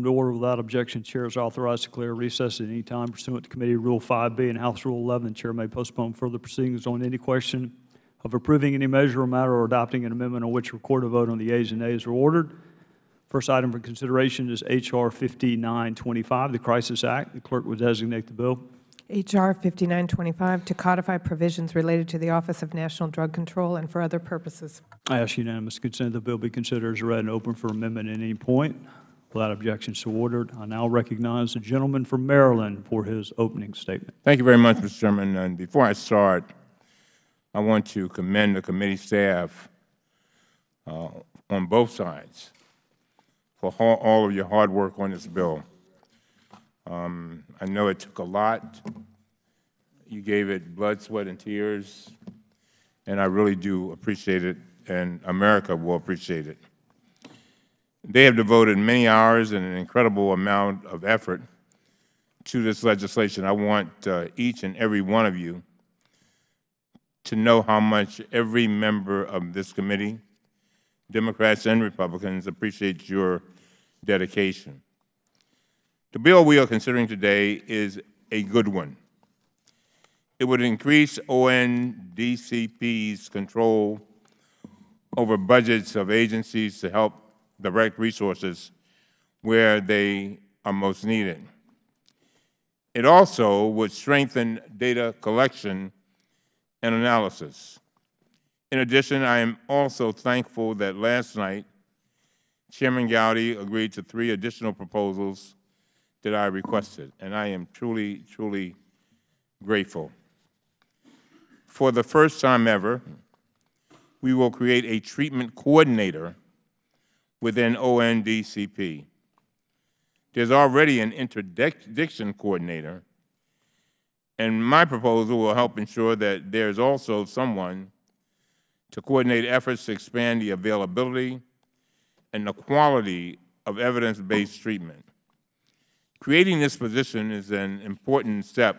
To order without objection, Chair is authorized to declare recess at any time pursuant to Committee Rule 5B and House Rule 11. The Chair may postpone further proceedings on any question of approving any measure or matter or adopting an amendment on which a recorded vote on the ayes and nays are ordered. First item for consideration is H.R. 5925, the Crisis Act. The clerk will designate the bill. H.R. 5925, to codify provisions related to the Office of National Drug Control and for other purposes. I ask unanimous consent the bill be considered as read and open for amendment at any point. Without objection, so ordered. I now recognize the gentleman from Maryland for his opening statement. Thank you very much, Mr. Chairman. And before I start, I want to commend the committee staff on both sides for all of your hard work on this bill. I know it took a lot. You gave it blood, sweat, and tears, and I really do appreciate it, and America will appreciate it. They have devoted many hours and an incredible amount of effort to this legislation. I want each and every one of you to know how much every member of this committee, Democrats and Republicans, appreciate your dedication. The bill we are considering today is a good one. It would increase ONDCP's control over budgets of agencies to help direct resources where they are most needed. It also would strengthen data collection and analysis. In addition, I am also thankful that last night, Chairman Gowdy agreed to 3 additional proposals that I requested, and I am truly, truly grateful. For the first time ever, we will create a treatment coordinator within ONDCP. There's already an interdiction coordinator, and my proposal will help ensure that there's also someone to coordinate efforts to expand the availability and the quality of evidence-based treatment. Creating this position is an important step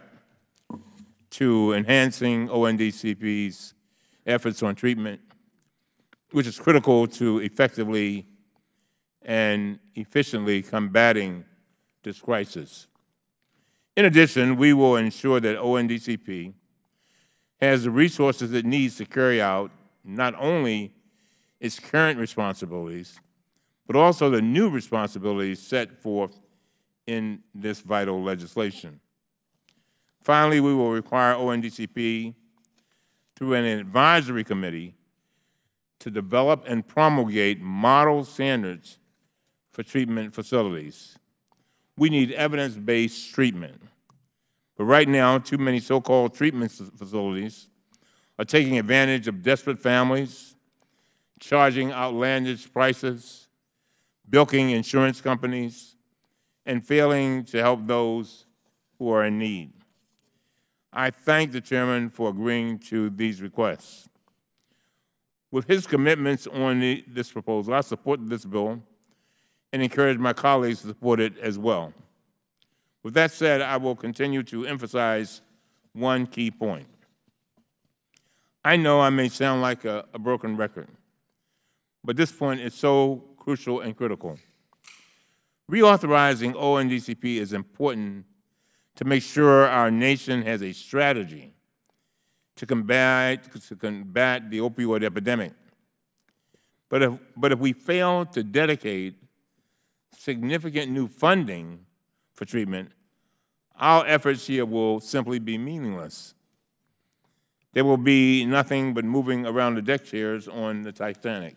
to enhancing ONDCP's efforts on treatment, which is critical to effectively and efficiently combating this crisis. In addition, we will ensure that ONDCP has the resources it needs to carry out not only its current responsibilities, but also the new responsibilities set forth in this vital legislation. Finally, we will require ONDCP, through an advisory committee, to develop and promulgate model standards for treatment facilities. We need evidence-based treatment. But right now, too many so-called treatment facilities are taking advantage of desperate families, charging outlandish prices, bilking insurance companies, and failing to help those who are in need. I thank the Chairman for agreeing to these requests. With his commitments on this proposal, I support this bill and encourage my colleagues to support it as well. With that said, I will continue to emphasize one key point. I know I may sound like a broken record, but this point is so crucial and critical. Reauthorizing ONDCP is important to make sure our nation has a strategy to combat the opioid epidemic. But if we fail to dedicate significant new funding for treatment, our efforts here will simply be meaningless. There will be nothing but moving around the deck chairs on the Titanic.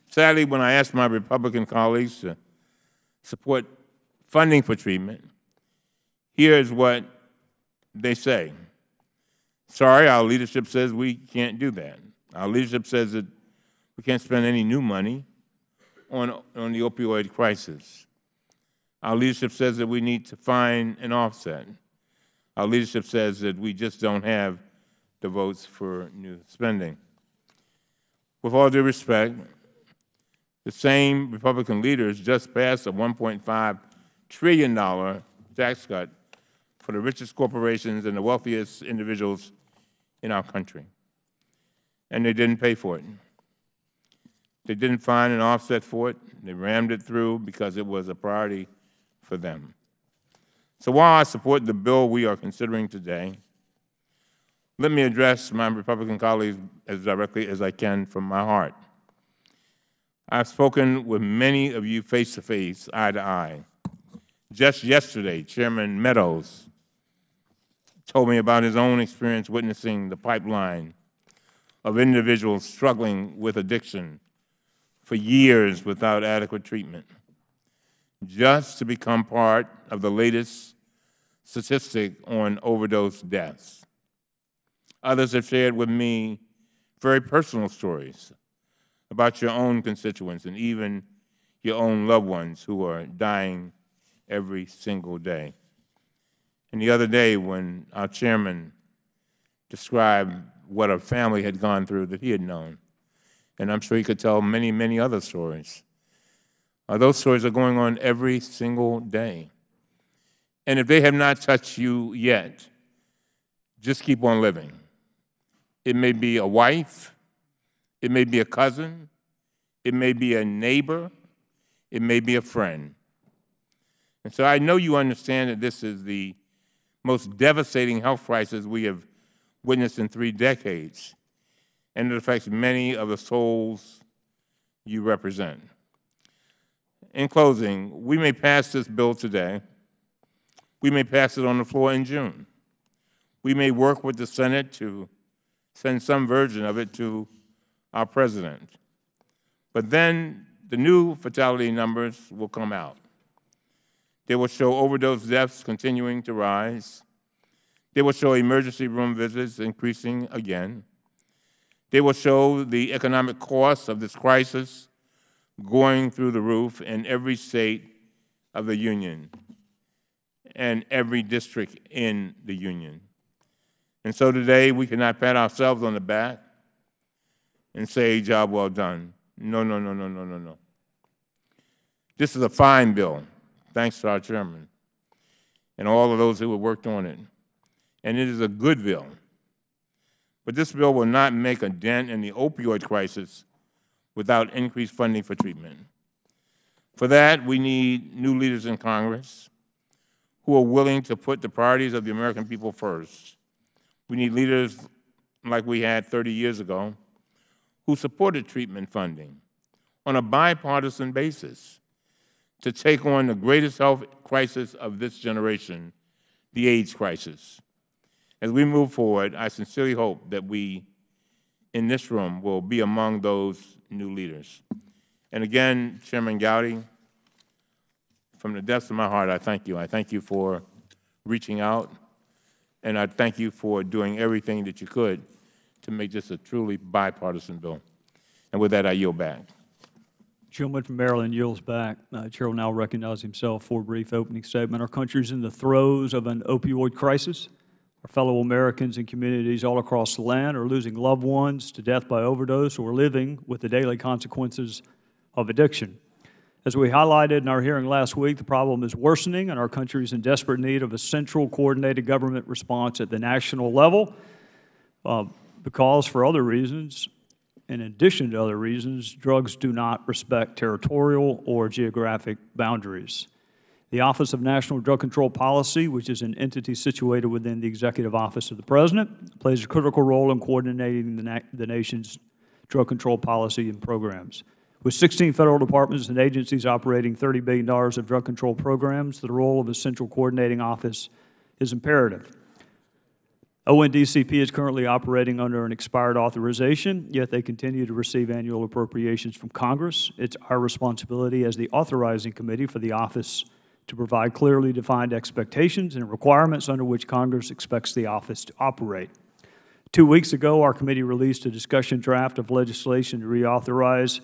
Sadly, when I asked my Republican colleagues to support funding for treatment, here's what they say. Sorry, our leadership says we can't do that. Our leadership says that we can't spend any new money on the opioid crisis. Our leadership says that we need to find an offset. Our leadership says that we just don't have the votes for new spending. With all due respect, the same Republican leaders just passed a $1.5 trillion tax cut for the richest corporations and the wealthiest individuals in our country, and they didn't pay for it. They didn't find an offset for it. They rammed it through because it was a priority for them. So while I support the bill we are considering today, let me address my Republican colleagues as directly as I can from my heart. I've spoken with many of you face-to-face, eye-to-eye. Just yesterday, Chairman Meadows told me about his own experience witnessing the pipeline of individuals struggling with addiction for years without adequate treatment, just to become part of the latest statistic on overdose deaths. Others have shared with me very personal stories about your own constituents and even your own loved ones who are dying every single day. And the other day when our chairman described what a family had gone through that he had known, and I'm sure he could tell many, many other stories. Those stories are going on every single day. And if they have not touched you yet, just keep on living. It may be a wife, it may be a cousin, it may be a neighbor, it may be a friend. And so I know you understand that this is the most devastating health crisis we have witnessed in 3 decades, and it affects many of the souls you represent. In closing, we may pass this bill today. We may pass it on the floor in June. We may work with the Senate to send some version of it to our President. But then the new fatality numbers will come out. They will show overdose deaths continuing to rise. They will show emergency room visits increasing again. They will show the economic costs of this crisis going through the roof in every state of the Union and every district in the Union. And so today we cannot pat ourselves on the back and say, job well done. No, no, no, no, no, no, no. This is a fine bill, thanks to our chairman and all of those who have worked on it. And it is a good bill. But this bill will not make a dent in the opioid crisis without increased funding for treatment. For that, we need new leaders in Congress who are willing to put the priorities of the American people first. We need leaders like we had 30 years ago who supported treatment funding on a bipartisan basis to take on the greatest health crisis of this generation, the AIDS crisis. As we move forward, I sincerely hope that we in this room will be among those new leaders. And again, Chairman Gowdy, from the depths of my heart, I thank you. I thank you for reaching out, and I thank you for doing everything that you could to make this a truly bipartisan bill. And with that, I yield back. Gentleman from Maryland yields back. Chair will now recognize himself for a brief opening statement. Our country is in the throes of an opioid crisis. Our fellow Americans and communities all across the land are losing loved ones to death by overdose or living with the daily consequences of addiction. As we highlighted in our hearing last week, the problem is worsening, and our country is in desperate need of a central coordinated government response at the national level because, for other reasons, in addition to other reasons, drugs do not respect territorial or geographic boundaries. The Office of National Drug Control Policy, which is an entity situated within the Executive Office of the President, plays a critical role in coordinating the nation's drug control policy and programs. With 16 federal departments and agencies operating $30 billion of drug control programs, the role of a central coordinating office is imperative. ONDCP is currently operating under an expired authorization, yet they continue to receive annual appropriations from Congress. It's our responsibility as the authorizing committee for the office to provide clearly defined expectations and requirements under which Congress expects the office to operate. 2 weeks ago, our committee released a discussion draft of legislation to reauthorize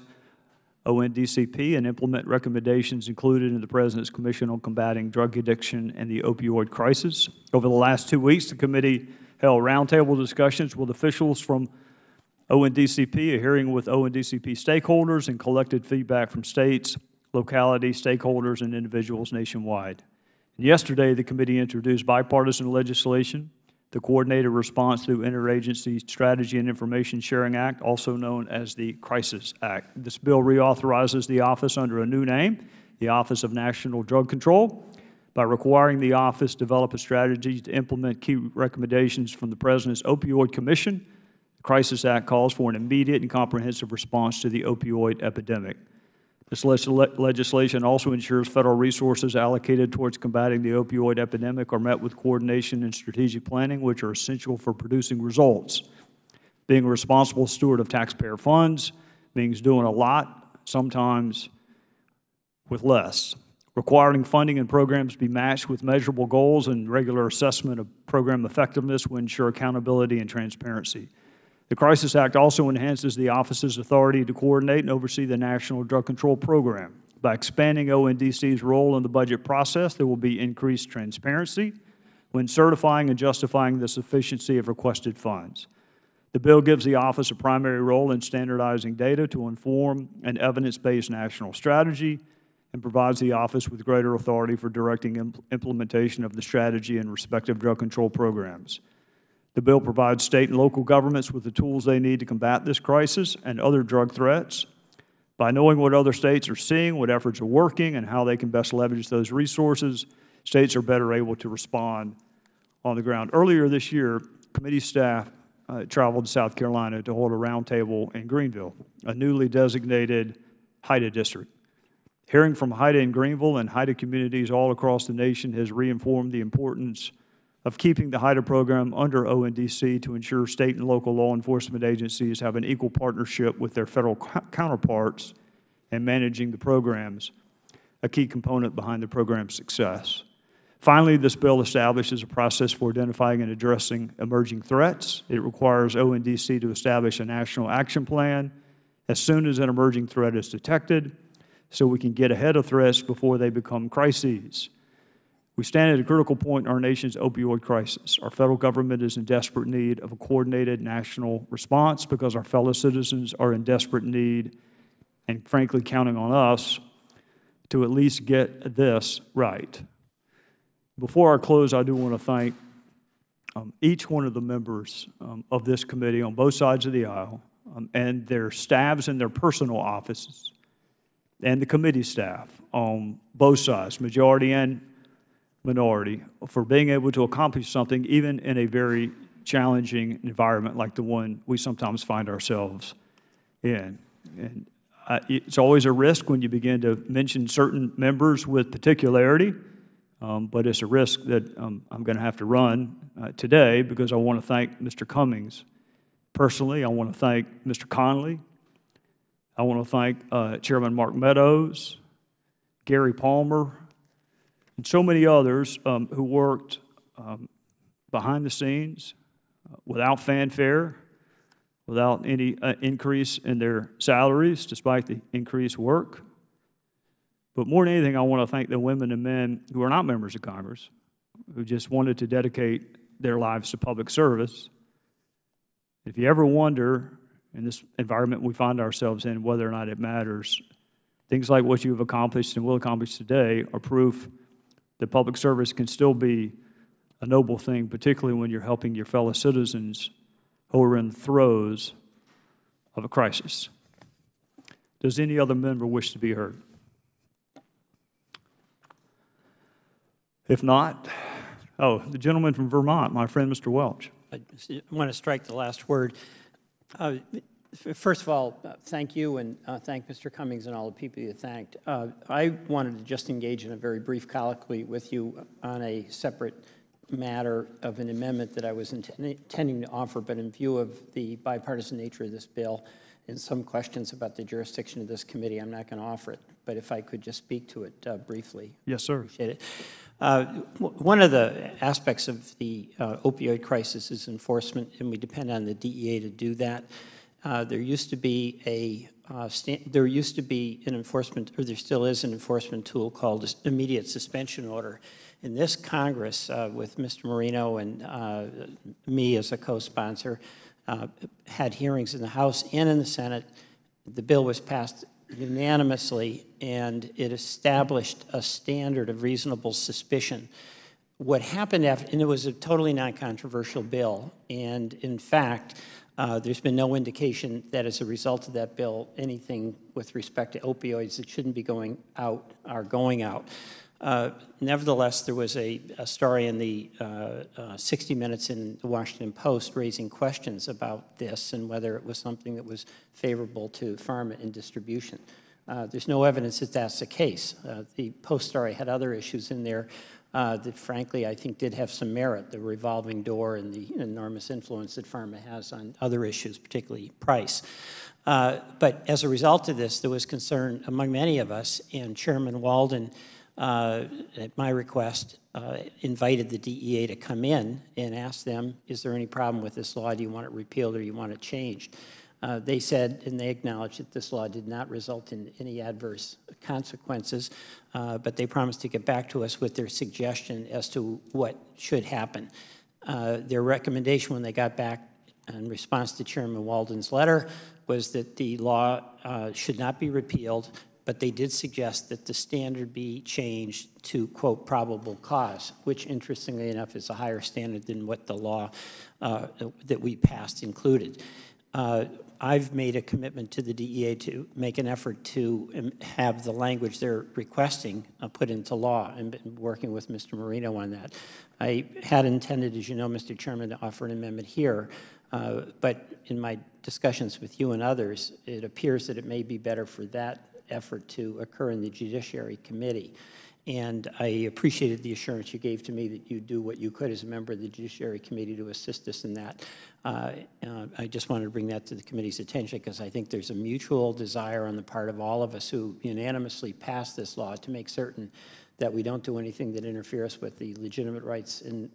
ONDCP and implement recommendations included in the President's Commission on Combating Drug Addiction and the Opioid Crisis. Over the last 2 weeks, the committee held roundtable discussions with officials from ONDCP, a hearing with ONDCP stakeholders, and collected feedback from states, localities, stakeholders, and individuals nationwide. And yesterday, the committee introduced bipartisan legislation the Coordinated Response through Interagency Strategy and Information Sharing Act, also known as the Crisis Act. This bill reauthorizes the office under a new name, the Office of National Drug Control, by requiring the office develop a strategy to implement key recommendations from the President's Opioid Commission. The Crisis Act calls for an immediate and comprehensive response to the opioid epidemic. This legislation also ensures federal resources allocated towards combating the opioid epidemic are met with coordination and strategic planning, which are essential for producing results. Being a responsible steward of taxpayer funds means doing a lot, sometimes with less. Requiring funding and programs be matched with measurable goals and regular assessment of program effectiveness will ensure accountability and transparency. The Crisis Act also enhances the office's authority to coordinate and oversee the National Drug Control Program. By expanding ONDC's role in the budget process, there will be increased transparency when certifying and justifying the sufficiency of requested funds. The bill gives the office a primary role in standardizing data to inform an evidence-based national strategy and provides the office with greater authority for directing implementation of the strategy in respective drug control programs. The bill provides state and local governments with the tools they need to combat this crisis and other drug threats. By knowing what other states are seeing, what efforts are working, and how they can best leverage those resources, states are better able to respond on the ground. Earlier this year, committee staff traveled to South Carolina to hold a roundtable in Greenville, a newly designated HIDTA district. Hearing from HIDTA in Greenville and HIDTA communities all across the nation has reinformed the importance of keeping the HIDTA program under ONDC to ensure state and local law enforcement agencies have an equal partnership with their federal counterparts in managing the programs, a key component behind the program's success. Finally, this bill establishes a process for identifying and addressing emerging threats. It requires ONDC to establish a national action plan as soon as an emerging threat is detected so we can get ahead of threats before they become crises. We stand at a critical point in our nation's opioid crisis. Our federal government is in desperate need of a coordinated national response because our fellow citizens are in desperate need and, frankly, counting on us to at least get this right. Before I close, I do want to thank each one of the members of this committee on both sides of the aisle and their staffs and their personal offices and the committee staff on both sides, majority and minority, for being able to accomplish something even in a very challenging environment like the one we sometimes find ourselves in. And it's always a risk when you begin to mention certain members with particularity, but it's a risk that I'm going to have to run today because I want to thank Mr. Cummings personally. I want to thank Mr. Conley. I want to thank Chairman Mark Meadows, Gary Palmer, and so many others who worked behind the scenes without fanfare, without any increase in their salaries, despite the increased work. But more than anything, I want to thank the women and men who are not members of Congress, who just wanted to dedicate their lives to public service. If you ever wonder, in this environment we find ourselves in, whether or not it matters, things like what you have accomplished and will accomplish today are proof that public service can still be a noble thing, particularly when you're helping your fellow citizens who are in the throes of a crisis. Does any other member wish to be heard? If not, the gentleman from Vermont, my friend Mr. Welch. I want to strike the last word. First of all, thank you, and thank Mr. Cummings and all the people you thanked. I wanted to just engage in a very brief colloquy with you on a separate matter of an amendment that I was intending to offer, but in view of the bipartisan nature of this bill and some questions about the jurisdiction of this committee, I'm not going to offer it. But if I could just speak to it briefly. Yes, sir. Appreciate it. One of the aspects of the opioid crisis is enforcement, and we depend on the DEA to do that. There used to be an enforcement, or there still is an enforcement tool called immediate suspension order. In this Congress, with Mr. Marino and me as a co-sponsor, had hearings in the House and in the Senate. The bill was passed unanimously, and it established a standard of reasonable suspicion what happened after, and it was a totally non-controversial bill, and in fact, there's been no indication that as a result of that bill, anything with respect to opioids that shouldn't be going out are going out. Nevertheless, there was a story in the 60 Minutes in the Washington Post raising questions about this and whether it was something that was favorable to pharma and distribution. There's no evidence that that's the case. The Post story had other issues in there that, frankly, I think did have some merit, the revolving door and the enormous influence that pharma has on other issues, particularly price. But as a result of this, there was concern among many of us, and Chairman Walden, at my request, invited the DEA to come in and ask them, is there any problem with this law? Do you want it repealed or do you want it changed? They said, and they acknowledged that this law did not result in any adverse consequences, but they promised to get back to us with their suggestion as to what should happen. Their recommendation when they got back in response to Chairman Walden's letter was that the law should not be repealed, but they did suggest that the standard be changed to, quote, probable cause, which, interestingly enough, is a higher standard than what the law that we passed included. I've made a commitment to the DEA to make an effort to have the language they're requesting put into law, and been working with Mr. Marino on that. I had intended, as you know, Mr. Chairman, to offer an amendment here, but in my discussions with you and others, it appears that it may be better for that effort to occur in the Judiciary Committee. And I appreciated the assurance you gave to me that you'd do what you could as a member of the Judiciary Committee to assist us in that. I just wanted to bring that to the committee's attention because I think there's a mutual desire on the part of all of us who unanimously passed this law to make certain that we don't do anything that interferes with the legitimate rights and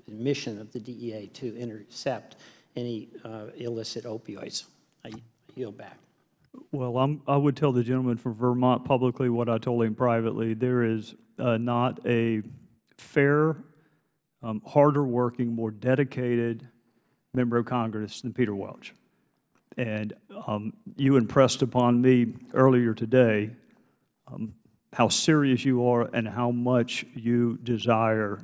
mission of the DEA to intercept any illicit opioids. I yield back. Well, I would tell the gentleman from Vermont publicly what I told him privately. There is not a fair, harder working, more dedicated member of Congress than Peter Welch. And you impressed upon me earlier today how serious you are and how much you desire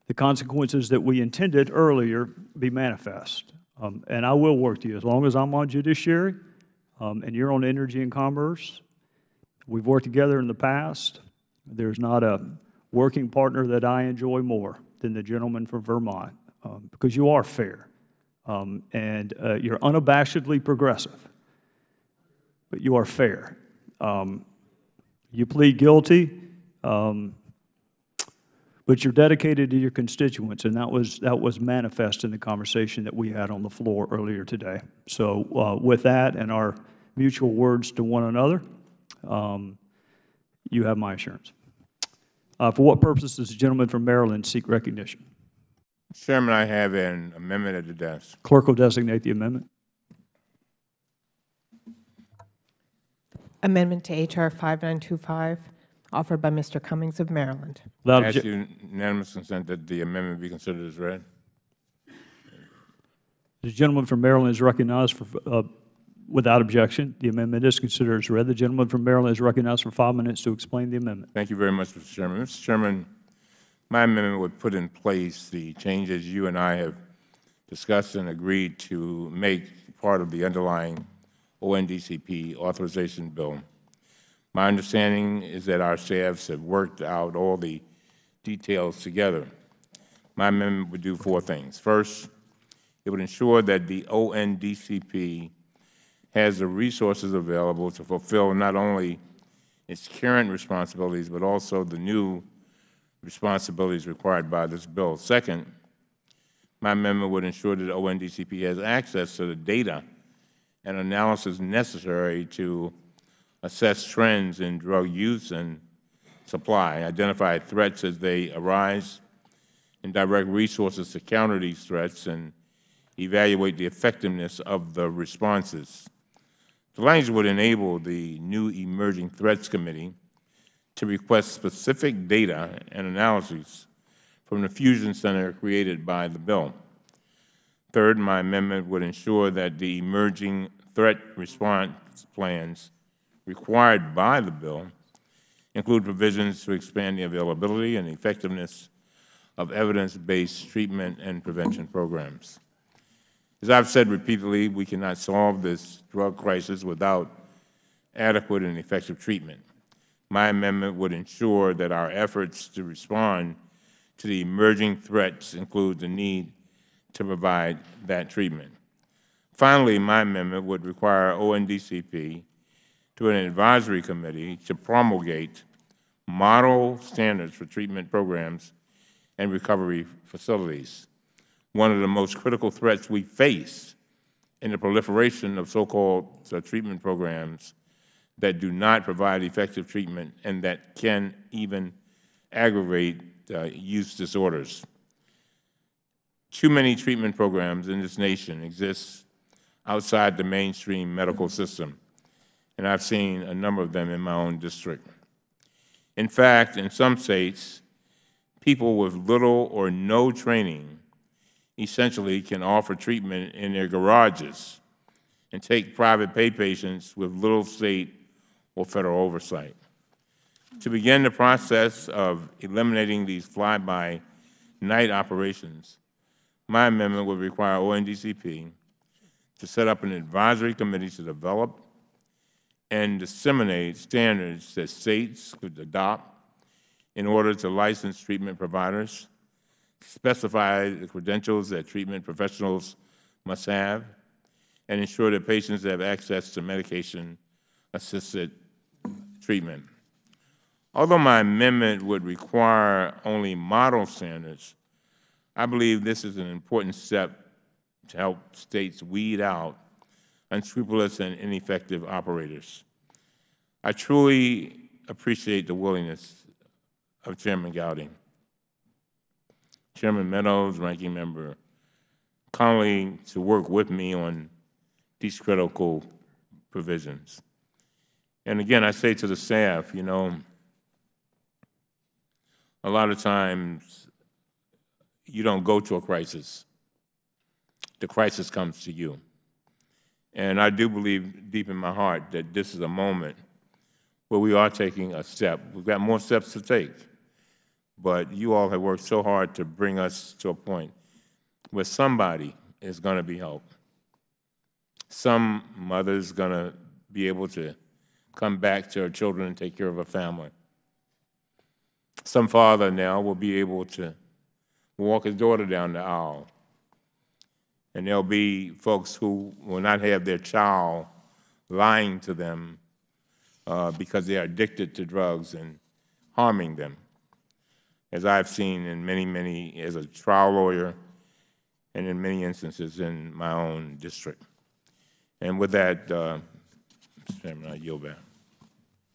the consequences that we intended earlier be manifest. And I will work to you as long as I'm on Judiciary. And you're on Energy and Commerce. We've worked together in the past. There's not a working partner that I enjoy more than the gentleman from Vermont, because you are fair, and you're unabashedly progressive, but you are fair. You plead guilty, but you're dedicated to your constituents, and that was manifest in the conversation that we had on the floor earlier today. So with that and our mutual words to one another, you have my assurance. For what purpose does the gentleman from Maryland seek recognition? Chairman, I have an amendment at the desk. Clerk will designate the amendment. Amendment to H.R. 5925, offered by Mr. Cummings of Maryland. I ask unanimous consent that the amendment be considered as read. The gentleman from Maryland is recognized for, without objection. The amendment is considered as read. The gentleman from Maryland is recognized for 5 minutes to explain the amendment. Thank you very much, Mr. Chairman. Mr. Chairman, my amendment would put in place the changes you and I have discussed and agreed to make part of the underlying ONDCP authorization bill. My understanding is that our staffs have worked out all the details together. My amendment would do 4 things. First, it would ensure that the ONDCP has the resources available to fulfill not only its current responsibilities, but also the new responsibilities required by this bill. Second, my amendment would ensure that ONDCP has access to the data and analysis necessary to assess trends in drug use and supply, identify threats as they arise, and direct resources to counter these threats and evaluate the effectiveness of the responses. The language would enable the new Emerging Threats Committee to request specific data and analyses from the Fusion Center created by the bill. Third, my amendment would ensure that the emerging threat response plans required by the bill include provisions to expand the availability and effectiveness of evidence-based treatment and prevention programs. As I've said repeatedly, we cannot solve this drug crisis without adequate and effective treatment. My amendment would ensure that our efforts to respond to the emerging threats include the need to provide that treatment. Finally, my amendment would require ONDCP to an advisory committee to promulgate model standards for treatment programs and recovery facilities. One of the most critical threats we face in the proliferation of so-called treatment programs that do not provide effective treatment and that can even aggravate use disorders. Too many treatment programs in this nation exist outside the mainstream medical system, and I've seen a number of them in my own district. In fact, in some states, people with little or no training essentially can offer treatment in their garages and take private pay patients with little state or federal oversight. To begin the process of eliminating these fly-by-night operations, my amendment would require ONDCP to set up an advisory committee to develop and disseminate standards that states could adopt in order to license treatment providers, specify the credentials that treatment professionals must have, and ensure that patients have access to medication-assisted treatment. Although my amendment would require only model standards, I believe this is an important step to help states weed out unscrupulous and ineffective operators. I truly appreciate the willingness of Chairman Gowdy, Chairman Meadows, Ranking Member Connolly to work with me on these critical provisions. And again, I say to the staff, you know, a lot of times you don't go to a crisis. The crisis comes to you. And I do believe deep in my heart that this is a moment where we are taking a step. We've got more steps to take. But you all have worked so hard to bring us to a point where somebody is going to be helped. Some mother's going to be able to come back to her children and take care of her family. Some father now will be able to walk his daughter down the aisle. And there'll be folks who will not have their child lying to them because they are addicted to drugs and harming them, as I've seen in many, as a trial lawyer and in many instances in my own district. And with that, Mr. Chairman, I yield back.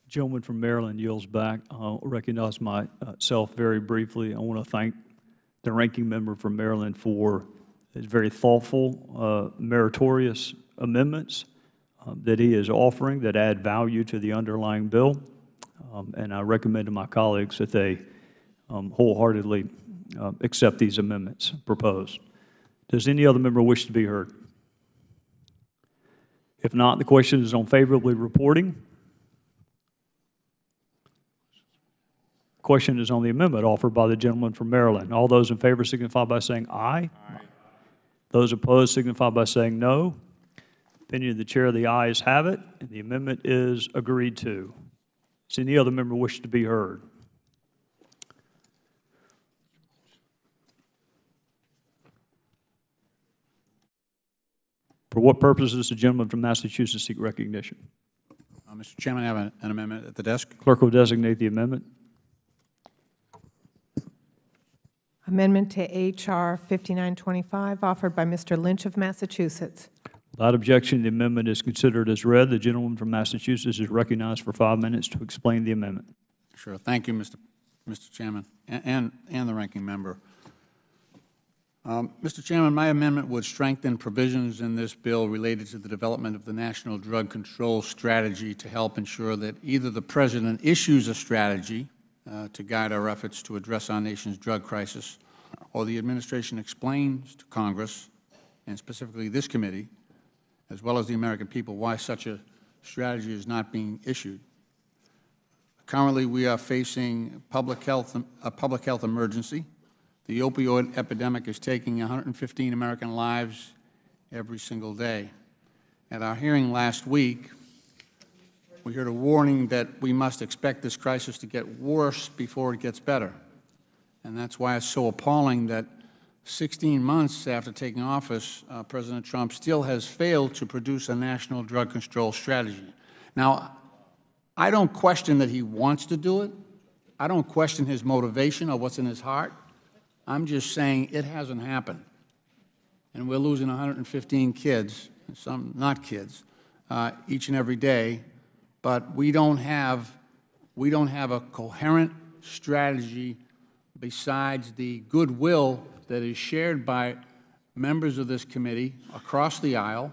Gentleman from Maryland yields back. I'll recognize myself very briefly. I want to thank the ranking member from Maryland for his very thoughtful, meritorious amendments that he is offering that add value to the underlying bill. And I recommend to my colleagues that they wholeheartedly accept these amendments proposed. Does any other member wish to be heard? If not, the question is on favorably reporting. Question is on the amendment offered by the gentleman from Maryland. All those in favor signify by saying aye. Aye. Those opposed signify by saying no. Opinion of the chair, the ayes have it, and the amendment is agreed to. Does any other member wish to be heard? For what purposes does the gentleman from Massachusetts seek recognition? Mr. Chairman, I have an amendment at the desk. Clerk will designate the amendment. Amendment to H.R. 5925, offered by Mr. Lynch of Massachusetts. Without objection, the amendment is considered as read. The gentleman from Massachusetts is recognized for 5 minutes to explain the amendment. Sure. Thank you, Mr. Chairman, and the ranking member. Mr. Chairman, my amendment would strengthen provisions in this bill related to the development of the National Drug Control Strategy to help ensure that either the President issues a strategy to guide our efforts to address our nation's drug crisis, or the administration explains to Congress, and specifically this committee, as well as the American people, why such a strategy is not being issued. Currently, we are facing a public health emergency The opioid epidemic is taking 115 American lives every single day. At our hearing last week, we heard a warning that we must expect this crisis to get worse before it gets better. And that's why it's so appalling that 16 months after taking office, President Trump still has failed to produce a national drug control strategy. Now, I don't question that he wants to do it. I don't question his motivation or what's in his heart. I'm just saying it hasn't happened. And we're losing 115 kids, some not kids, each and every day. But we don't have a coherent strategy besides the goodwill that is shared by members of this committee across the aisle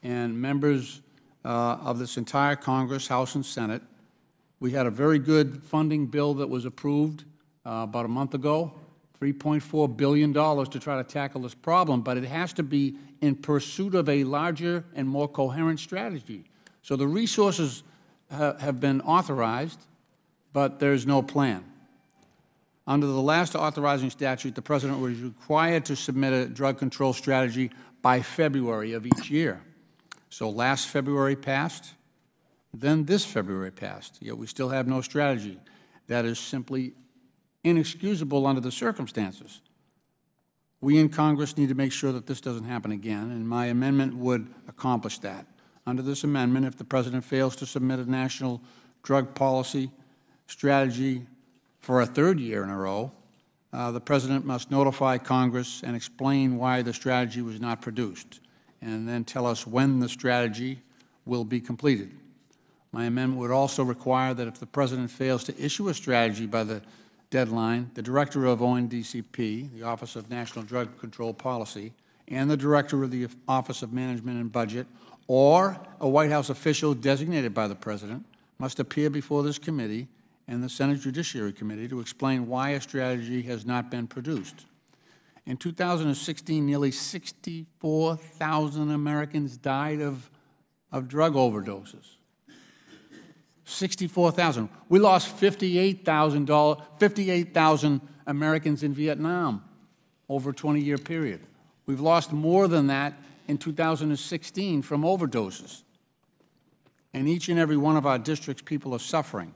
and members of this entire Congress, House and Senate. We had a very good funding bill that was approved about a month ago, $3.4 billion to try to tackle this problem, but it has to be in pursuit of a larger and more coherent strategy. So the resources have been authorized, but there's no plan. Under the last authorizing statute, the President was required to submit a drug control strategy by February of each year. So last February passed, then this February passed, yet we still have no strategy. That is simply inexcusable under the circumstances. We in Congress need to make sure that this doesn't happen again, and my amendment would accomplish that. Under this amendment, if the President fails to submit a national drug policy strategy for a third year in a row, the President must notify Congress and explain why the strategy was not produced, and then tell us when the strategy will be completed. My amendment would also require that if the President fails to issue a strategy by the deadline, the Director of ONDCP, the Office of National Drug Control Policy, and the Director of the Office of Management and Budget, or a White House official designated by the President, must appear before this committee and the Senate Judiciary Committee to explain why a strategy has not been produced. In 2016, nearly 64,000 Americans died of drug overdoses. 64,000. We lost 58,000 Americans in Vietnam over a 20-year period. We've lost more than that in 2016 from overdoses. In each and every one of our districts, people are suffering.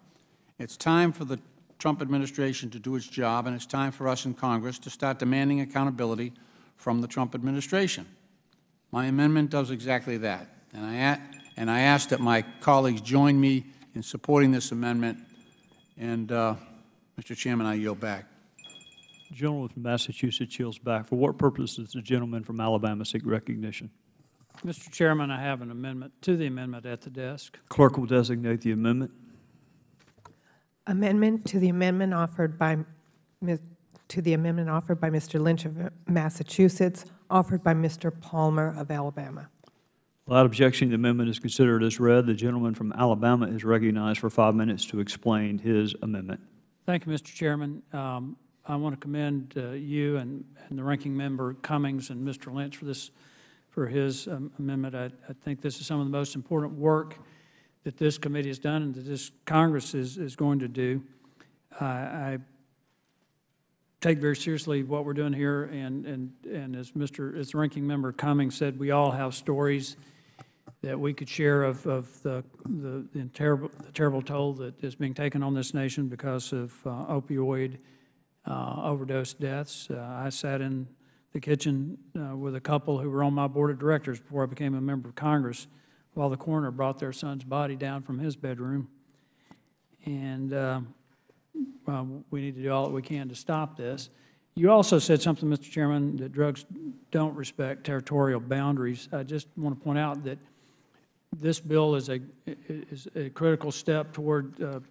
It's time for the Trump administration to do its job, and it's time for us in Congress to start demanding accountability from the Trump administration. My amendment does exactly that, and I ask that my colleagues join me in supporting this amendment. And, Mr. Chairman, I yield back. The gentleman from Massachusetts yields back. For what purpose does the gentleman from Alabama seek recognition? Mr. Chairman, I have an amendment to the amendment at the desk. Clerk will designate the amendment. Amendment to the amendment offered by Mr. Lynch of Massachusetts, offered by Mr. Palmer of Alabama. Without objection, the amendment is considered as read. The gentleman from Alabama is recognized for 5 minutes to explain his amendment. Thank you, Mr. Chairman. I want to commend you and the ranking member Cummings and Mr. Lynch for his amendment. I think this is some of the most important work that this committee has done and that this Congress is going to do. I take very seriously what we're doing here, and as the ranking member Cummings said, we all have stories that we could share of the terrible toll that is being taken on this nation because of opioid overdose deaths. I sat in the kitchen with a couple who were on my board of directors before I became a member of Congress while the coroner brought their son's body down from his bedroom. And we need to do all that we can to stop this. You also said something, Mr. Chairman, that drugs don't respect territorial boundaries. I just want to point out that this bill is a critical step toward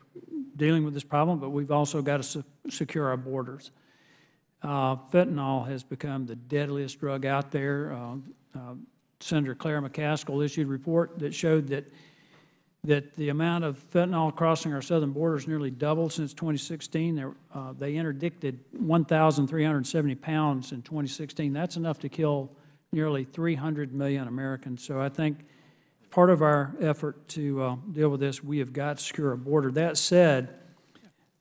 dealing with this problem, but we've also got to secure our borders. Fentanyl has become the deadliest drug out there. Senator Claire McCaskill issued a report that showed that the amount of fentanyl crossing our southern borders nearly doubled since 2016. They interdicted 1,370 pounds in 2016. That's enough to kill nearly 300 million Americans. So I think part of our effort to deal with this, we have got to secure a border. That said,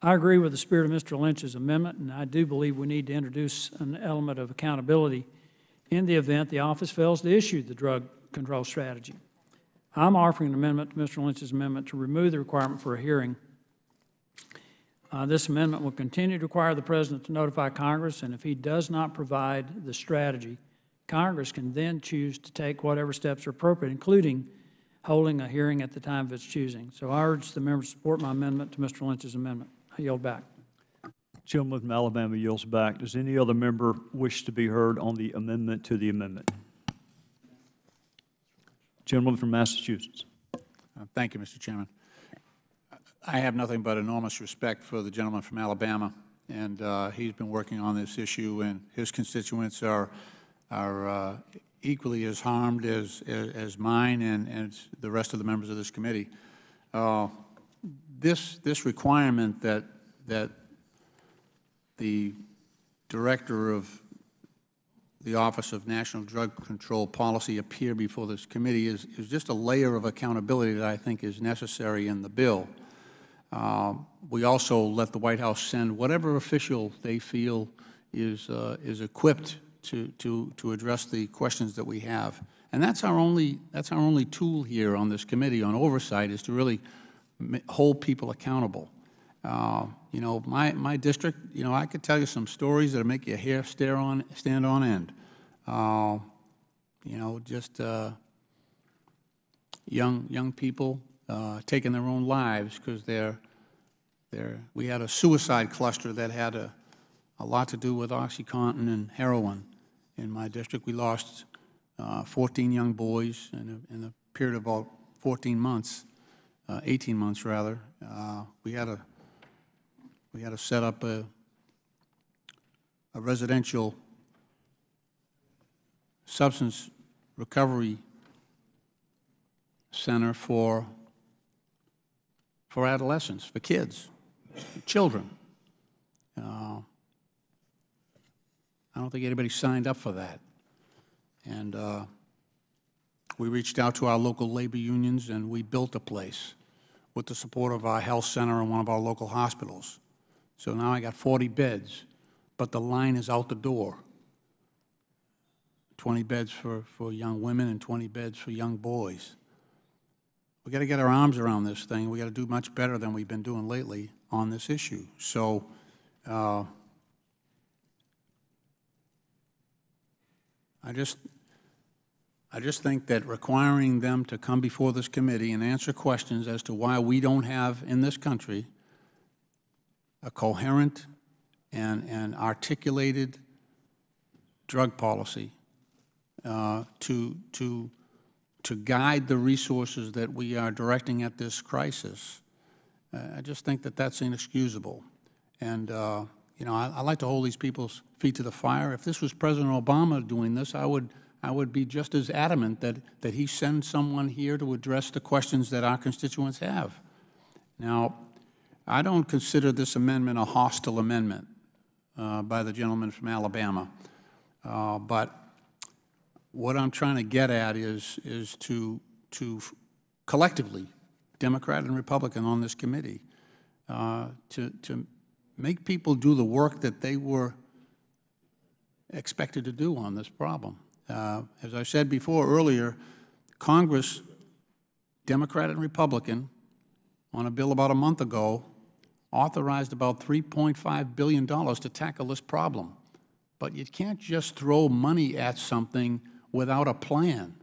I agree with the spirit of Mr. Lynch's amendment, and I do believe we need to introduce an element of accountability in the event the office fails to issue the drug control strategy. I'm offering an amendment to Mr. Lynch's amendment to remove the requirement for a hearing. This amendment will continue to require the President to notify Congress, and if he does not provide the strategy, Congress can then choose to take whatever steps are appropriate, including holding a hearing at the time of its choosing. So I urge the members to support my amendment to Mr. Lynch's amendment. I yield back. Gentleman from Alabama yields back. Does any other member wish to be heard on the amendment to the amendment? Gentleman from Massachusetts. Thank you, Mr. Chairman. I have nothing but enormous respect for the gentleman from Alabama, and he's been working on this issue, and his constituents are equally as harmed as mine and the rest of the members of this committee. This requirement that the director of the Office of National Drug Control Policy appear before this committee is just a layer of accountability that I think is necessary in the bill. We also let the White House send whatever official they feel is equipped to address the questions that we have, and that's our only tool here on this committee on oversight, is to really hold people accountable. You know, my district, you know, I could tell you some stories that make your hair stand on end. You know, just young people taking their own lives because we had a suicide cluster that had a lot to do with OxyContin and heroin in my district. We lost 14 young boys in a period of about 14 months, 18 months rather. We had to set up a residential substance recovery center for adolescents, for kids, children. I don't think anybody signed up for that. And we reached out to our local labor unions, and we built a place with the support of our health center and one of our local hospitals. So now I got 40 beds, but the line is out the door. 20 beds for young women and 20 beds for young boys. We got to get our arms around this thing. We got to do much better than we've been doing lately on this issue. So I just think that requiring them to come before this committee and answer questions as to why we don't have in this country a coherent and articulated drug policy to guide the resources that we are directing at this crisis, I just think that that's inexcusable. And you know, I like to hold these people's feet to the fire. If this was President Obama doing this, I would be just as adamant that he send someone here to address the questions that our constituents have. Now, I don't consider this amendment a hostile amendment by the gentleman from Alabama, but what I'm trying to get at is to collectively, Democrat and Republican on this committee, to make people do the work that they were expected to do on this problem. As I said before earlier, Congress, Democrat and Republican, on a bill about a month ago, authorized about $3.5 billion to tackle this problem. But you can't just throw money at something without a plan.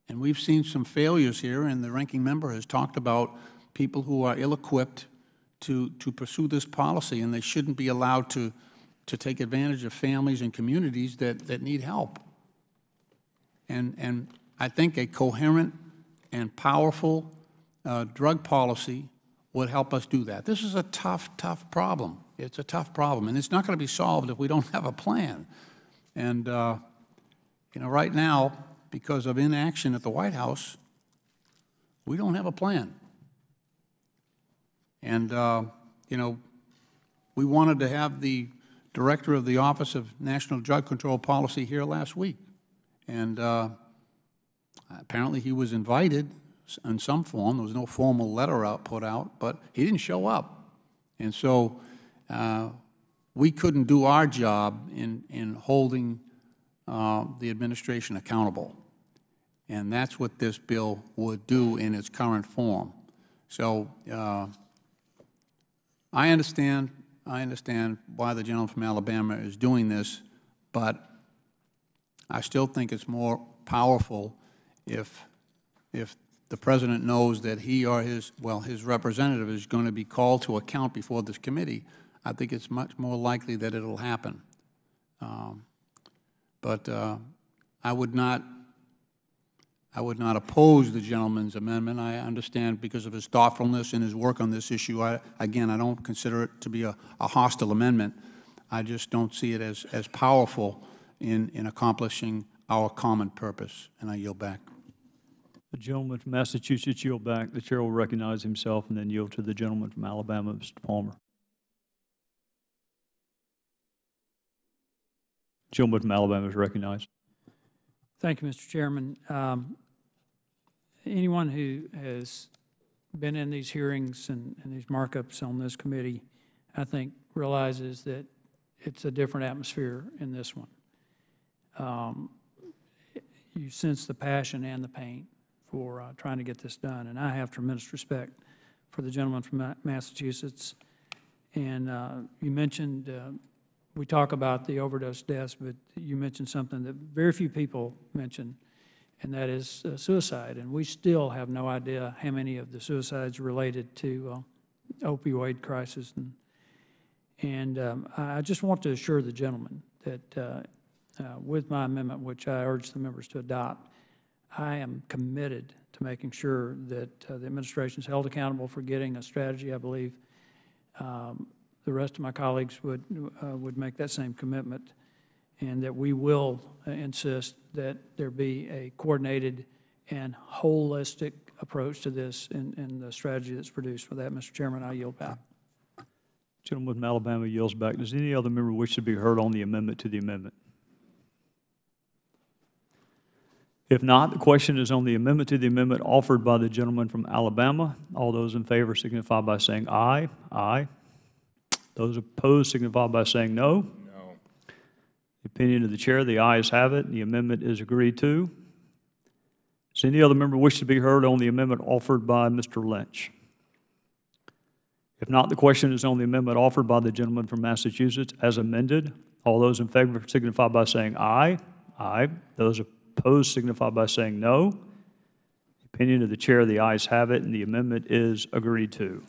And we've seen some failures here, and the ranking member has talked about people who are ill-equipped to pursue this policy, and they shouldn't be allowed to take advantage of families and communities that need help. And I think a coherent and powerful drug policy would help us do that. This is a tough problem. It's a tough problem, and it's not going to be solved if we don't have a plan. And you know, right now, because of inaction at the White House, we don't have a plan. And you know, we wanted to have the director of the Office of National Drug Control Policy here last week, and apparently he was invited in some form. There was no formal letter put out, but he didn't show up. And so we couldn't do our job in holding the administration accountable. And that's what this bill would do in its current form. So I understand why the gentleman from Alabama is doing this, but I still think it's more powerful if the President knows that he or his representative is going to be called to account before this committee. I think it's much more likely that it'll happen. But I would not oppose the gentleman's amendment. I understand because of his thoughtfulness and his work on this issue. Again, I don't consider it to be a hostile amendment. I just don't see it as powerful in accomplishing our common purpose. And I yield back. The gentleman from Massachusetts yield back. The chair will recognize himself and then yield to the gentleman from Alabama, Mr. Palmer. Gentleman from Alabama is recognized. Thank you, Mr. Chairman. Anyone who has been in these hearings and these markups on this committee, I think, realizes that it's a different atmosphere in this one. You sense the passion and the pain for trying to get this done, and I have tremendous respect for the gentleman from Massachusetts. And you mentioned, we talk about the overdose deaths, but you mentioned something that very few people mention, and that is suicide. And we still have no idea how many of the suicides related to opioid crisis. And I just want to assure the gentleman that with my amendment, which I urge the members to adopt, I am committed to making sure that the administration is held accountable for getting a strategy. I believe the rest of my colleagues would make that same commitment, and that we will insist that there be a coordinated and holistic approach to this in the strategy that's produced. For that, Mr. Chairman, I yield back. Gentleman from Alabama yields back. Does any other member wish to be heard on the amendment to the amendment? If not, the question is on the amendment to the amendment offered by the gentleman from Alabama. All those in favor signify by saying aye. Aye. Those opposed signify by saying no. No. The opinion of the chair, the ayes have it, and the amendment is agreed to. Does any other member wish to be heard on the amendment offered by Mr. Lynch? If not, the question is on the amendment offered by the gentleman from Massachusetts as amended. All those in favor signify by saying aye. Aye. Those opposed signify by saying no. The opinion of the chair, the ayes have it, and the amendment is agreed to.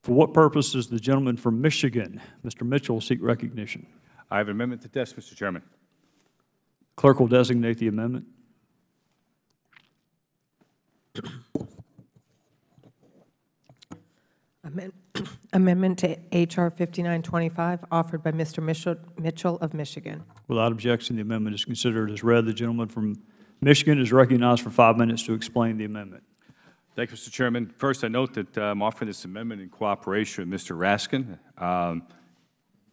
For what purpose does the gentleman from Michigan, Mr. Mitchell, seek recognition? I have an amendment to desk, Mr. Chairman. Clerk will designate the amendment. Amendment to H.R. 5925, offered by Mr. Mitchell of Michigan. Without objection, the amendment is considered as read. The gentleman from Michigan is recognized for 5 minutes to explain the amendment. Thank you, Mr. Chairman. First, I note that I'm offering this amendment in cooperation with Mr. Raskin.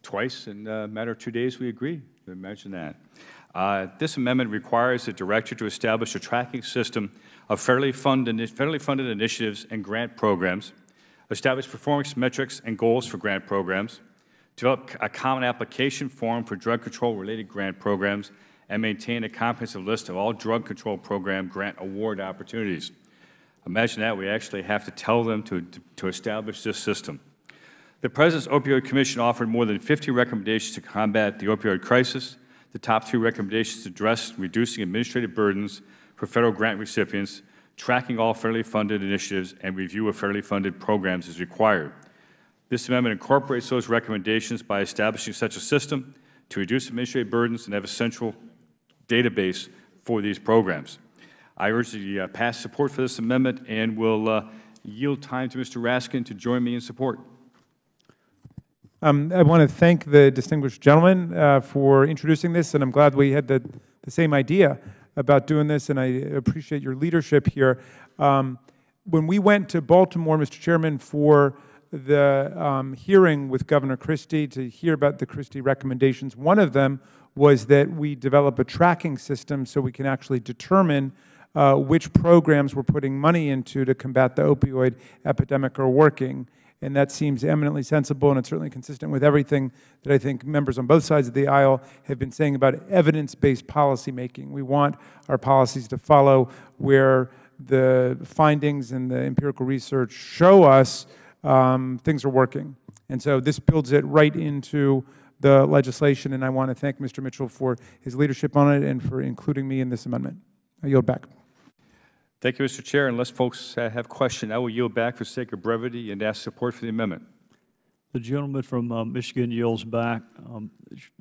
Twice in a matter of 2 days, we agree. Imagine that. This amendment requires the director to establish a tracking system of federally funded initiatives and grant programs, establish performance metrics and goals for grant programs, develop a common application form for drug control-related grant programs, and maintain a comprehensive list of all drug control program grant award opportunities. Imagine that. We actually have to tell them to establish this system. The President's Opioid Commission offered more than 50 recommendations to combat the opioid crisis. The top 3 recommendations address reducing administrative burdens for federal grant recipients, tracking all federally funded initiatives, and review of federally funded programs as required. This amendment incorporates those recommendations by establishing such a system to reduce administrative burdens and have a central database for these programs. I urge the pass support for this amendment and will yield time to Mr. Raskin to join me in support. I want to thank the distinguished gentleman for introducing this, and I'm glad we had the same idea about doing this, and I appreciate your leadership here. When we went to Baltimore, Mr. Chairman, for the hearing with Governor Christie to hear about the Christie recommendations, one of them was that we develop a tracking system so we can actually determine which programs we're putting money into to combat the opioid epidemic are working. And that seems eminently sensible, and it's certainly consistent with everything that I think members on both sides of the aisle have been saying about evidence-based policymaking. We want our policies to follow where the findings and the empirical research show us things are working. And so this builds it right into the legislation, and I want to thank Mr. Mitchell for his leadership on it and for including me in this amendment. I yield back. Thank you, Mr. Chair. Unless folks have questions, I will yield back for sake of brevity and ask support for the amendment. The gentleman from Michigan yields back. The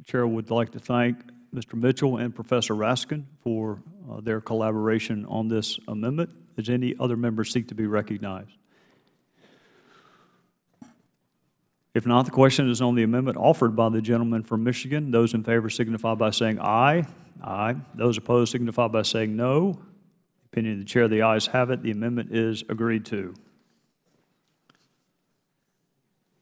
Chair would like to thank Mr. Mitchell and Professor Raskin for their collaboration on this amendment. Does any other member seek to be recognized? If not, the question is on the amendment offered by the gentleman from Michigan. Those in favor signify by saying aye. Aye. Those opposed signify by saying no. Opinion of the Chair, the ayes have it. The amendment is agreed to.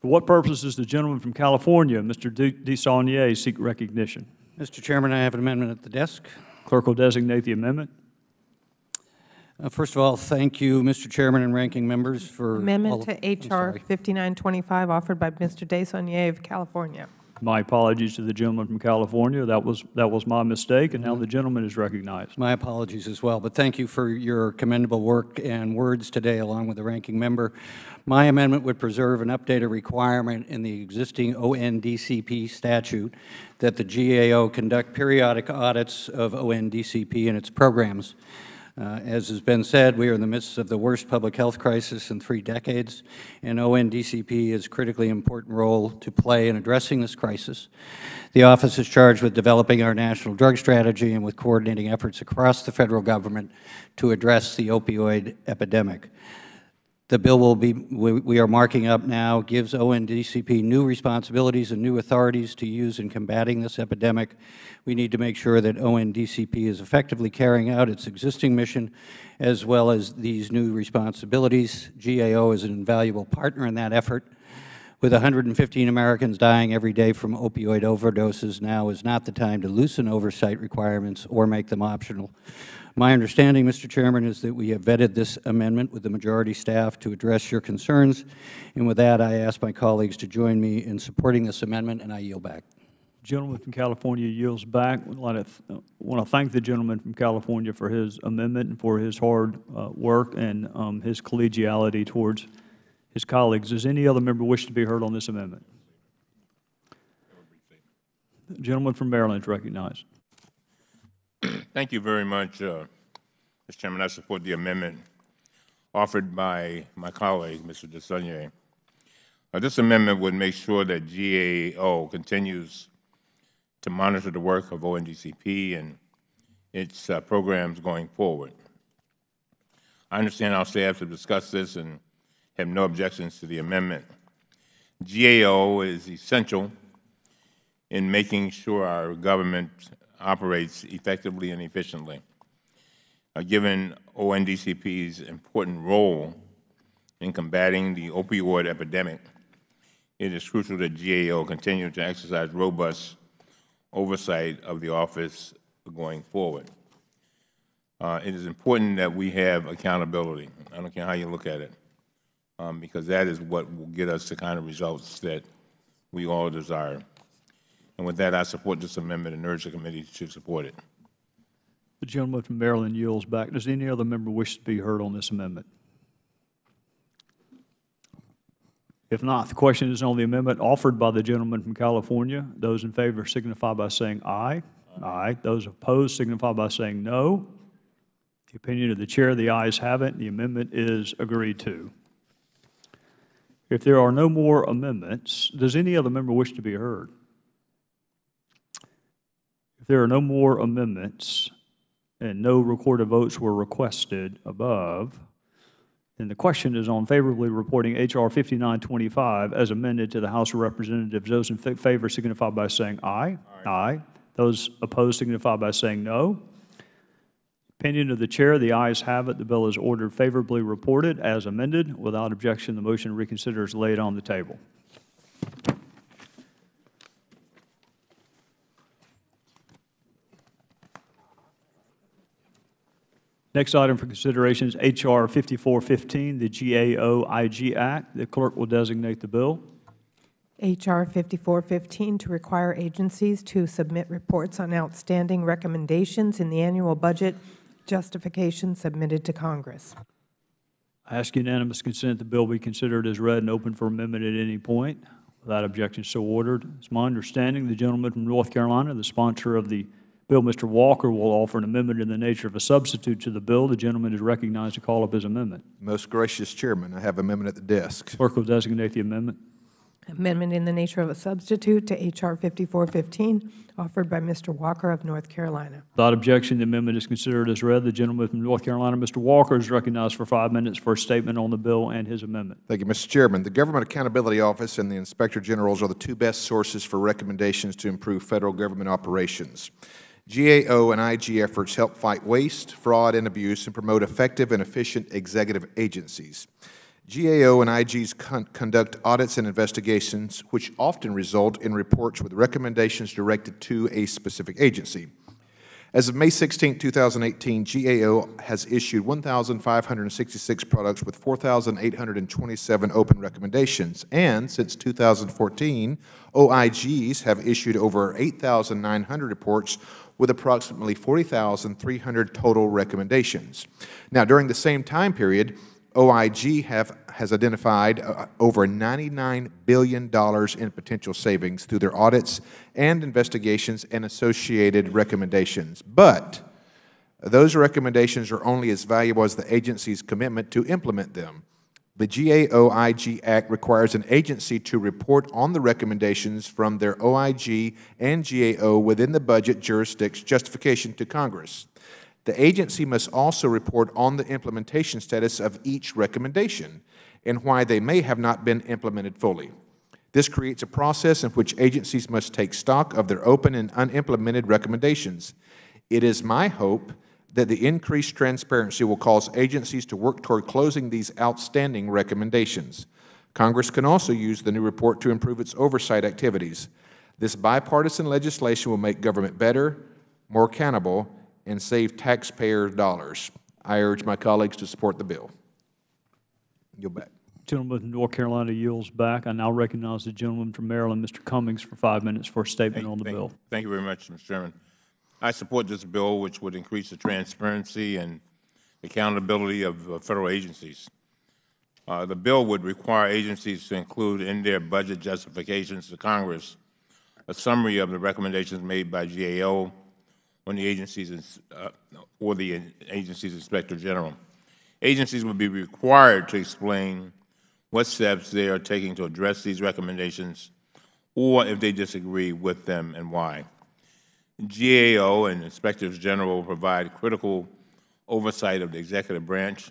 For what purpose does the gentleman from California, Mr. DeSaulnier, seek recognition? Mr. Chairman, I have an amendment at the desk. Clerk will designate the amendment. First of all, thank you, Mr. Chairman and ranking members, for Amendment to H.R. 5925 offered by Mr. DeSaulnier of California. My apologies to the gentleman from California. That was my mistake, and now the gentleman is recognized. My apologies as well, but thank you for your commendable work and words today along with the ranking member. My amendment would preserve and update a requirement in the existing ONDCP statute that the GAO conduct periodic audits of ONDCP and its programs. As has been said, we are in the midst of the worst public health crisis in 3 decades, and ONDCP has a critically important role to play in addressing this crisis. The office is charged with developing our national drug strategy and with coordinating efforts across the federal government to address the opioid epidemic. The bill we are marking up now gives ONDCP new responsibilities and new authorities to use in combating this epidemic. We need to make sure that ONDCP is effectively carrying out its existing mission as well as these new responsibilities. GAO is an invaluable partner in that effort. With 115 Americans dying every day from opioid overdoses, now is not the time to loosen oversight requirements or make them optional. My understanding, Mr. Chairman, is that we have vetted this amendment with the majority staff to address your concerns. And with that, I ask my colleagues to join me in supporting this amendment, and I yield back. The gentleman from California yields back. I want to thank the gentleman from California for his amendment and for his hard work and his collegiality towards his colleagues. Does any other member wish to be heard on this amendment? The gentleman from Maryland is recognized. Thank you very much, Mr. Chairman. I support the amendment offered by my colleague, Mr. DeSaulnier. This amendment would make sure that GAO continues to monitor the work of ONDCP and its programs going forward. I understand our staff have discussed this and have no objections to the amendment. GAO is essential in making sure our government operates effectively and efficiently. Given ONDCP's important role in combating the opioid epidemic, it is crucial that GAO continue to exercise robust oversight of the office going forward. It is important that we have accountability. I don't care how you look at it, because that is what will get us the kind of results that we all desire. And with that, I support this amendment and urge the committee to support it. The gentleman from Maryland yields back. Does any other member wish to be heard on this amendment? If not, the question is on the amendment offered by the gentleman from California. Those in favor signify by saying aye. Aye. Those opposed signify by saying no. The opinion of the Chair, the ayes have it. The amendment is agreed to. If there are no more amendments, does any other member wish to be heard? If there are no more amendments and no recorded votes were requested above, then the question is on favorably reporting H.R. 5925 as amended to the House of Representatives. Those in favor signify by saying aye. Aye. Aye. Those opposed signify by saying no. Opinion of the Chair, the ayes have it. The bill is ordered favorably reported as amended. Without objection, the motion to reconsider is laid on the table. Next item for consideration is H.R. 5415, the GAO-IG Act. The clerk will designate the bill. H.R. 5415, to require agencies to submit reports on outstanding recommendations in the annual budget justification submitted to Congress. I ask unanimous consent the bill be considered as read and open for amendment at any point. Without objection, so ordered. It's my understanding the gentleman from North Carolina, the sponsor of the bill, Mr. Walker, will offer an amendment in the nature of a substitute to the bill. The gentleman is recognized to call up his amendment. Most gracious Chairman, I have an amendment at the desk. Clerk will designate the amendment. Amendment in the nature of a substitute to H.R. 5415, offered by Mr. Walker of North Carolina. Without objection, the amendment is considered as read. The gentleman from North Carolina, Mr. Walker, is recognized for 5 minutes for a statement on the bill and his amendment. Thank you, Mr. Chairman. The Government Accountability Office and the Inspector Generals are the two best sources for recommendations to improve federal government operations. GAO and IG efforts help fight waste, fraud, and abuse and promote effective and efficient executive agencies. GAO and IGs conduct audits and investigations, which often result in reports with recommendations directed to a specific agency. As of May 16, 2018, GAO has issued 1,566 products with 4,827 open recommendations, and since 2014, OIGs have issued over 8,900 reports with approximately 40,300 total recommendations. Now, during the same time period, OIG has identified over $99 billion in potential savings through their audits and investigations and associated recommendations. But those recommendations are only as valuable as the agency's commitment to implement them. The GAO-IG Act requires an agency to report on the recommendations from their OIG and GAO within the budget justification to Congress. The agency must also report on the implementation status of each recommendation and why they may have not been implemented fully. This creates a process in which agencies must take stock of their open and unimplemented recommendations. It is my hope that the increased transparency will cause agencies to work toward closing these outstanding recommendations. Congress can also use the new report to improve its oversight activities. This bipartisan legislation will make government better, more accountable, and save taxpayer dollars. I urge my colleagues to support the bill. Yield back. Gentleman from North Carolina yields back. I now recognize the gentleman from Maryland, Mr. Cummings, for 5 minutes for a statement on the bill. Thank you very much, Mr. Chairman. I support this bill, which would increase the transparency and accountability of federal agencies. The bill would require agencies to include in their budget justifications to Congress a summary of the recommendations made by GAO on the agency's or the agency's Inspector General. Agencies would be required to explain what steps they are taking to address these recommendations, or if they disagree with them and why. GAO and Inspectors General will provide critical oversight of the executive branch.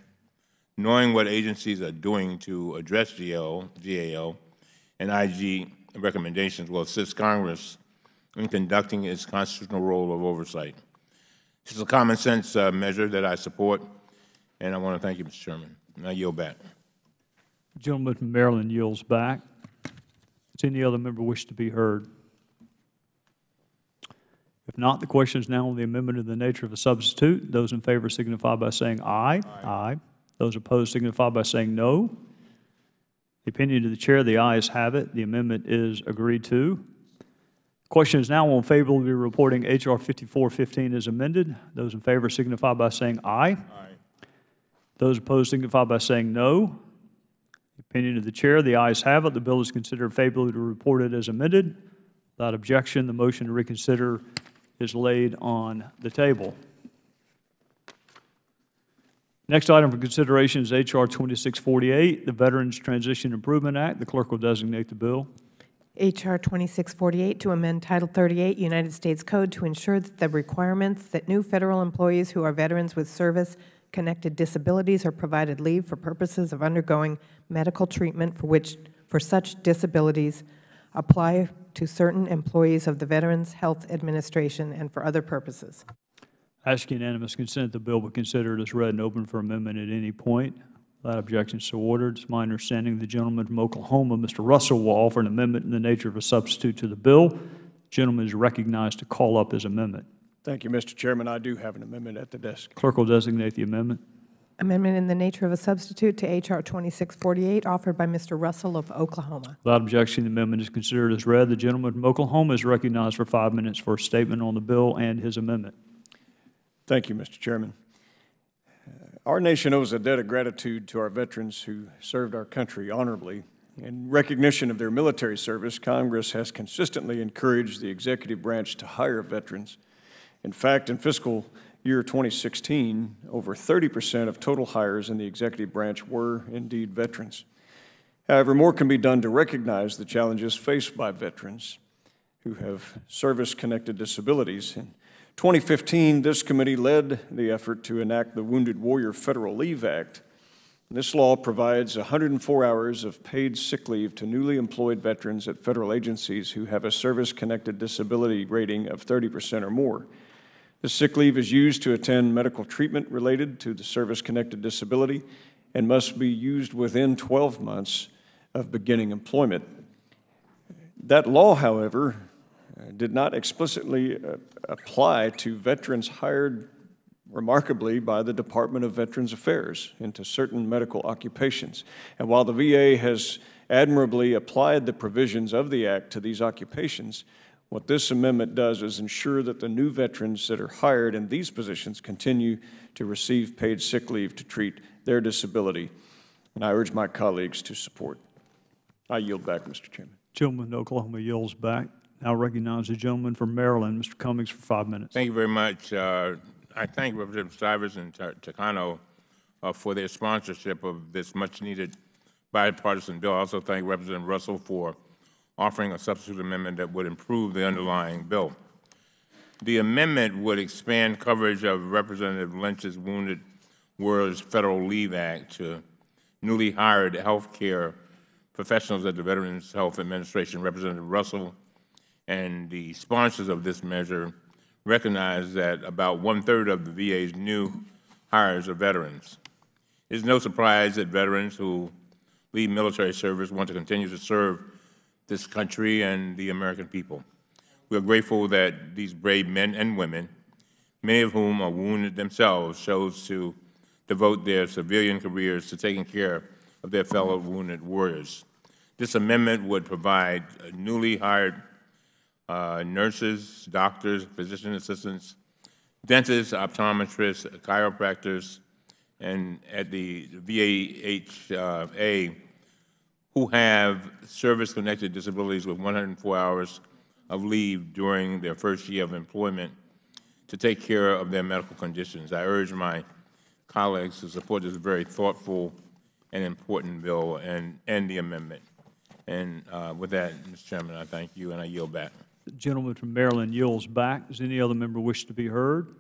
Knowing what agencies are doing to address GAO and IG recommendations will assist Congress in conducting its constitutional role of oversight. This is a common sense measure that I support, and I want to thank you, Mr. Chairman. And I yield back. The gentleman from Maryland yields back. Does any other member wish to be heard? If not, the question is now on the amendment in the nature of a substitute. Those in favor signify by saying aye. Aye. Those opposed signify by saying no. The opinion of the Chair, the ayes have it. The amendment is agreed to. The question is now on favorably reporting H.R. 5415 as amended. Those in favor signify by saying aye. Aye. Those opposed signify by saying no. The opinion of the Chair, the ayes have it. The bill is considered favorably reported as amended. Without objection, the motion to reconsider is laid on the table. Next item for consideration is H.R. 2648, the Veterans Transition Improvement Act. The clerk will designate the bill. H.R. 2648, to amend Title 38 United States Code to ensure that the requirements that new federal employees who are veterans with service-connected disabilities are provided leave for purposes of undergoing medical treatment for such disabilities apply to certain employees of the Veterans Health Administration and for other purposes. Ask unanimous consent the bill be considered as read and open for amendment at any point. Without objection, so ordered. It's my understanding the gentleman from Oklahoma, Mr. Russell, will offer an amendment in the nature of a substitute to the bill. The gentleman is recognized to call up his amendment. Thank you, Mr. Chairman. I do have an amendment at the desk. Clerk will designate the amendment. Amendment in the nature of a substitute to H.R. 2648, offered by Mr. Russell of Oklahoma. Without objection, the amendment is considered as read. The gentleman from Oklahoma is recognized for 5 minutes for a statement on the bill and his amendment. Thank you, Mr. Chairman. Our nation owes a debt of gratitude to our veterans who served our country honorably. In recognition of their military service, Congress has consistently encouraged the executive branch to hire veterans. In fact, in fiscal year 2016, over 30% of total hires in the executive branch were indeed veterans. However, more can be done to recognize the challenges faced by veterans who have service-connected disabilities. In 2015, this committee led the effort to enact the Wounded Warrior Federal Leave Act. This law provides 104 hours of paid sick leave to newly employed veterans at federal agencies who have a service-connected disability rating of 30% or more. The sick leave is used to attend medical treatment related to the service-connected disability and must be used within 12 months of beginning employment. That law, however, did not explicitly apply to veterans hired remarkably by the Department of Veterans Affairs into certain medical occupations. And while the VA has admirably applied the provisions of the Act to these occupations, what this amendment does is ensure that the new veterans that are hired in these positions continue to receive paid sick leave to treat their disability. And I urge my colleagues to support. I yield back, Mr. Chairman. Gentleman from Oklahoma yields back. Now recognize the gentleman from Maryland, Mr. Cummings, for 5 minutes. Thank you very much. I thank Representative Stivers and Takano for their sponsorship of this much-needed bipartisan bill. I also thank Representative Russell for offering a substitute amendment that would improve the underlying bill. The amendment would expand coverage of Representative Lynch's Wounded Warriors Federal Leave Act to newly hired health care professionals at the Veterans Health Administration. Representative Russell and the sponsors of this measure recognize that about 1/3 of the VA's new hires are veterans. It is no surprise that veterans who leave military service want to continue to serve this country and the American people. We are grateful that these brave men and women, many of whom are wounded themselves, chose to devote their civilian careers to taking care of their fellow wounded warriors. This amendment would provide newly hired nurses, doctors, physician assistants, dentists, optometrists, chiropractors, and at the VAHA who have service-connected disabilities with 104 hours of leave during their first year of employment to take care of their medical conditions. I urge my colleagues to support this very thoughtful and important bill and the amendment. And with that, Mr. Chairman, I thank you and I yield back. The gentleman from Maryland yields back. Does any other member wish to be heard?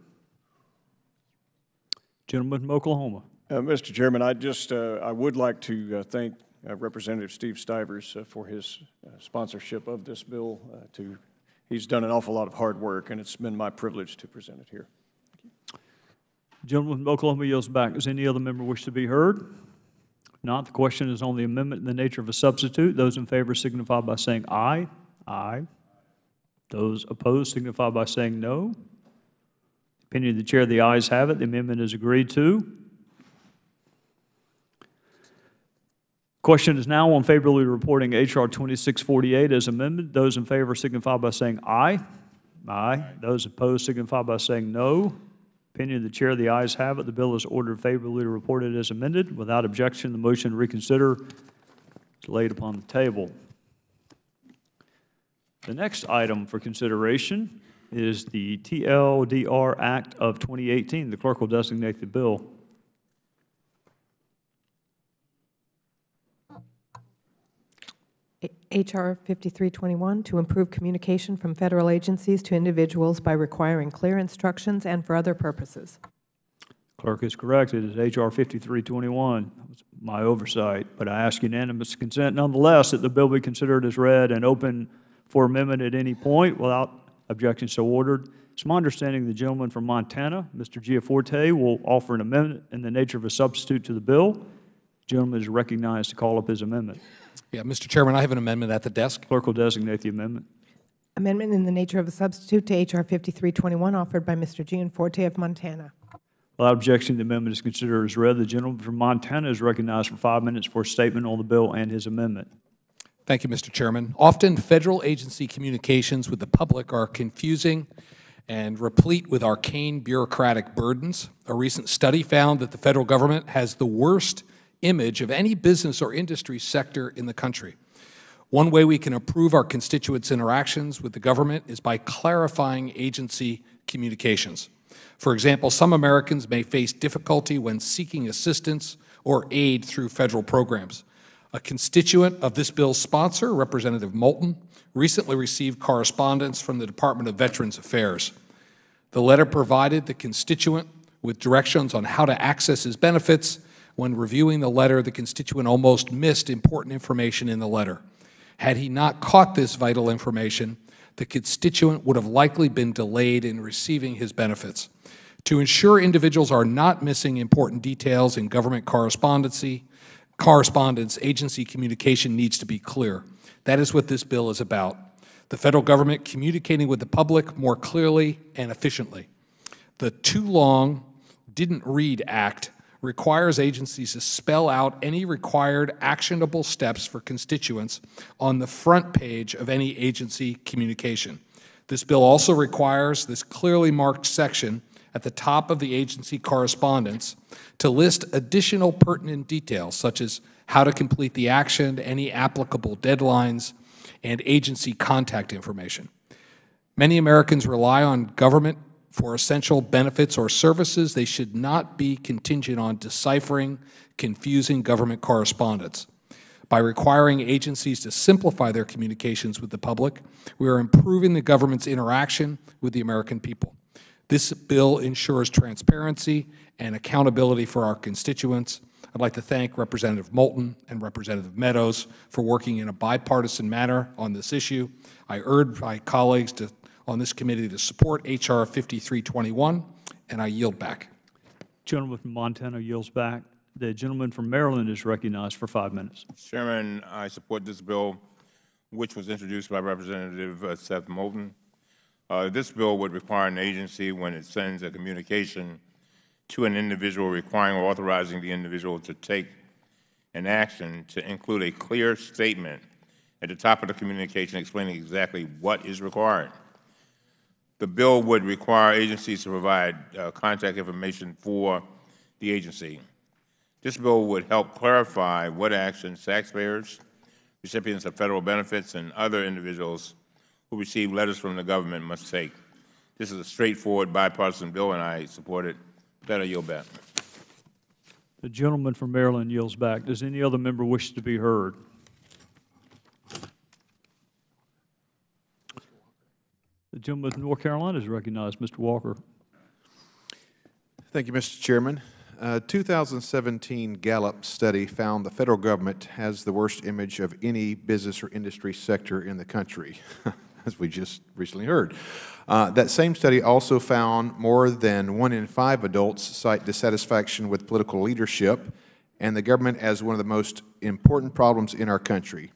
Gentleman from Oklahoma. Mr. Chairman, I would like to thank Representative Steve Stivers for his sponsorship of this bill. He's done an awful lot of hard work, and it's been my privilege to present it here. Gentleman from Oklahoma yields back. Does any other member wish to be heard? If not, the question is on the amendment in the nature of a substitute. Those in favor signify by saying aye. Aye. Those opposed signify by saying no. Opinion of the chair, the ayes have it. The amendment is agreed to. Question is now on favorably reporting H.R. 2648 as amended. Those in favor signify by saying aye. Aye. Those opposed signify by saying no. Opinion of the chair, the ayes have it. The bill is ordered favorably reported as amended. Without objection, the motion to reconsider is laid upon the table. The next item for consideration is the TLDR Act of 2018. The clerk will designate the bill. H.R. 5321, to improve communication from federal agencies to individuals by requiring clear instructions and for other purposes. Clerk is correct. It is H.R. 5321. That was my oversight, but I ask unanimous consent nonetheless that the bill be considered as read and open for amendment at any point. Without objection, so ordered. It's my understanding the gentleman from Montana, Mr. Giaforte, will offer an amendment in the nature of a substitute to the bill. The gentleman is recognized to call up his amendment. Yeah, Mr. Chairman, I have an amendment at the desk. Clerk will designate the amendment. Amendment in the nature of a substitute to H.R. 5321, offered by Mr. Gianforte of Montana. Without objection, the amendment is considered as read. The gentleman from Montana is recognized for 5 minutes for a statement on the bill and his amendment. Thank you, Mr. Chairman. Often, federal agency communications with the public are confusing and replete with arcane bureaucratic burdens. A recent study found that the federal government has the worst image of any business or industry sector in the country. One way we can improve our constituents' interactions with the government is by clarifying agency communications. For example, some Americans may face difficulty when seeking assistance or aid through federal programs. A constituent of this bill's sponsor, Representative Moulton, recently received correspondence from the Department of Veterans Affairs. The letter provided the constituent with directions on how to access his benefits. When reviewing the letter, the constituent almost missed important information in the letter. Had he not caught this vital information, the constituent would have likely been delayed in receiving his benefits. To ensure individuals are not missing important details in government correspondence, agency communication needs to be clear. That is what this bill is about. The federal government communicating with the public more clearly and efficiently. The Too Long Didn't Read Act requires agencies to spell out any required actionable steps for constituents on the front page of any agency communication. This bill also requires this clearly marked section at the top of the agency correspondence to list additional pertinent details, such as how to complete the action, any applicable deadlines, and agency contact information. Many Americans rely on government for essential benefits or services. They should not be contingent on deciphering confusing government correspondence. By requiring agencies to simplify their communications with the public, we are improving the government's interaction with the American people. This bill ensures transparency and accountability for our constituents. I'd like to thank Representative Moulton and Representative Meadows for working in a bipartisan manner on this issue. I urge my colleagues on this committee to support H.R. 5321, and I yield back. Gentleman from Montana yields back. The gentleman from Maryland is recognized for 5 minutes. Chairman, I support this bill, which was introduced by Representative Seth Moulton. This bill would require an agency, when it sends a communication to an individual requiring or authorizing the individual to take an action, to include a clear statement at the top of the communication explaining exactly what is required. The bill would require agencies to provide contact information for the agency. This bill would help clarify what actions taxpayers, recipients of federal benefits, and other individuals who receive letters from the government must take. This is a straightforward bipartisan bill, and I support it. That I yield back. The gentleman from Maryland yields back. Does any other member wish to be heard? The gentleman from North Carolina is recognized. Mr. Walker. Thank you, Mr. Chairman. A 2017 Gallup study found the federal government has the worst image of any business or industry sector in the country, as we just recently heard. That same study also found more than 1 in 5 adults cite dissatisfaction with political leadership and the government as one of the most important problems in our country.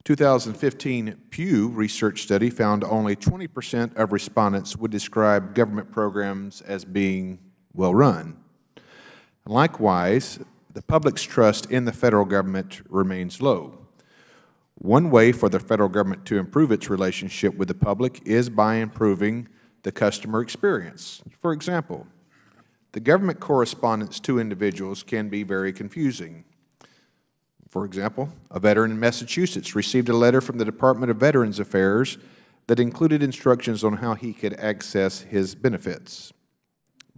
2015 Pew Research study found only 20% of respondents would describe government programs as being well run. Likewise, the public's trust in the federal government remains low. One way for the federal government to improve its relationship with the public is by improving the customer experience. For example, the government correspondence to individuals can be very confusing. For example, a veteran in Massachusetts received a letter from the Department of Veterans Affairs that included instructions on how he could access his benefits.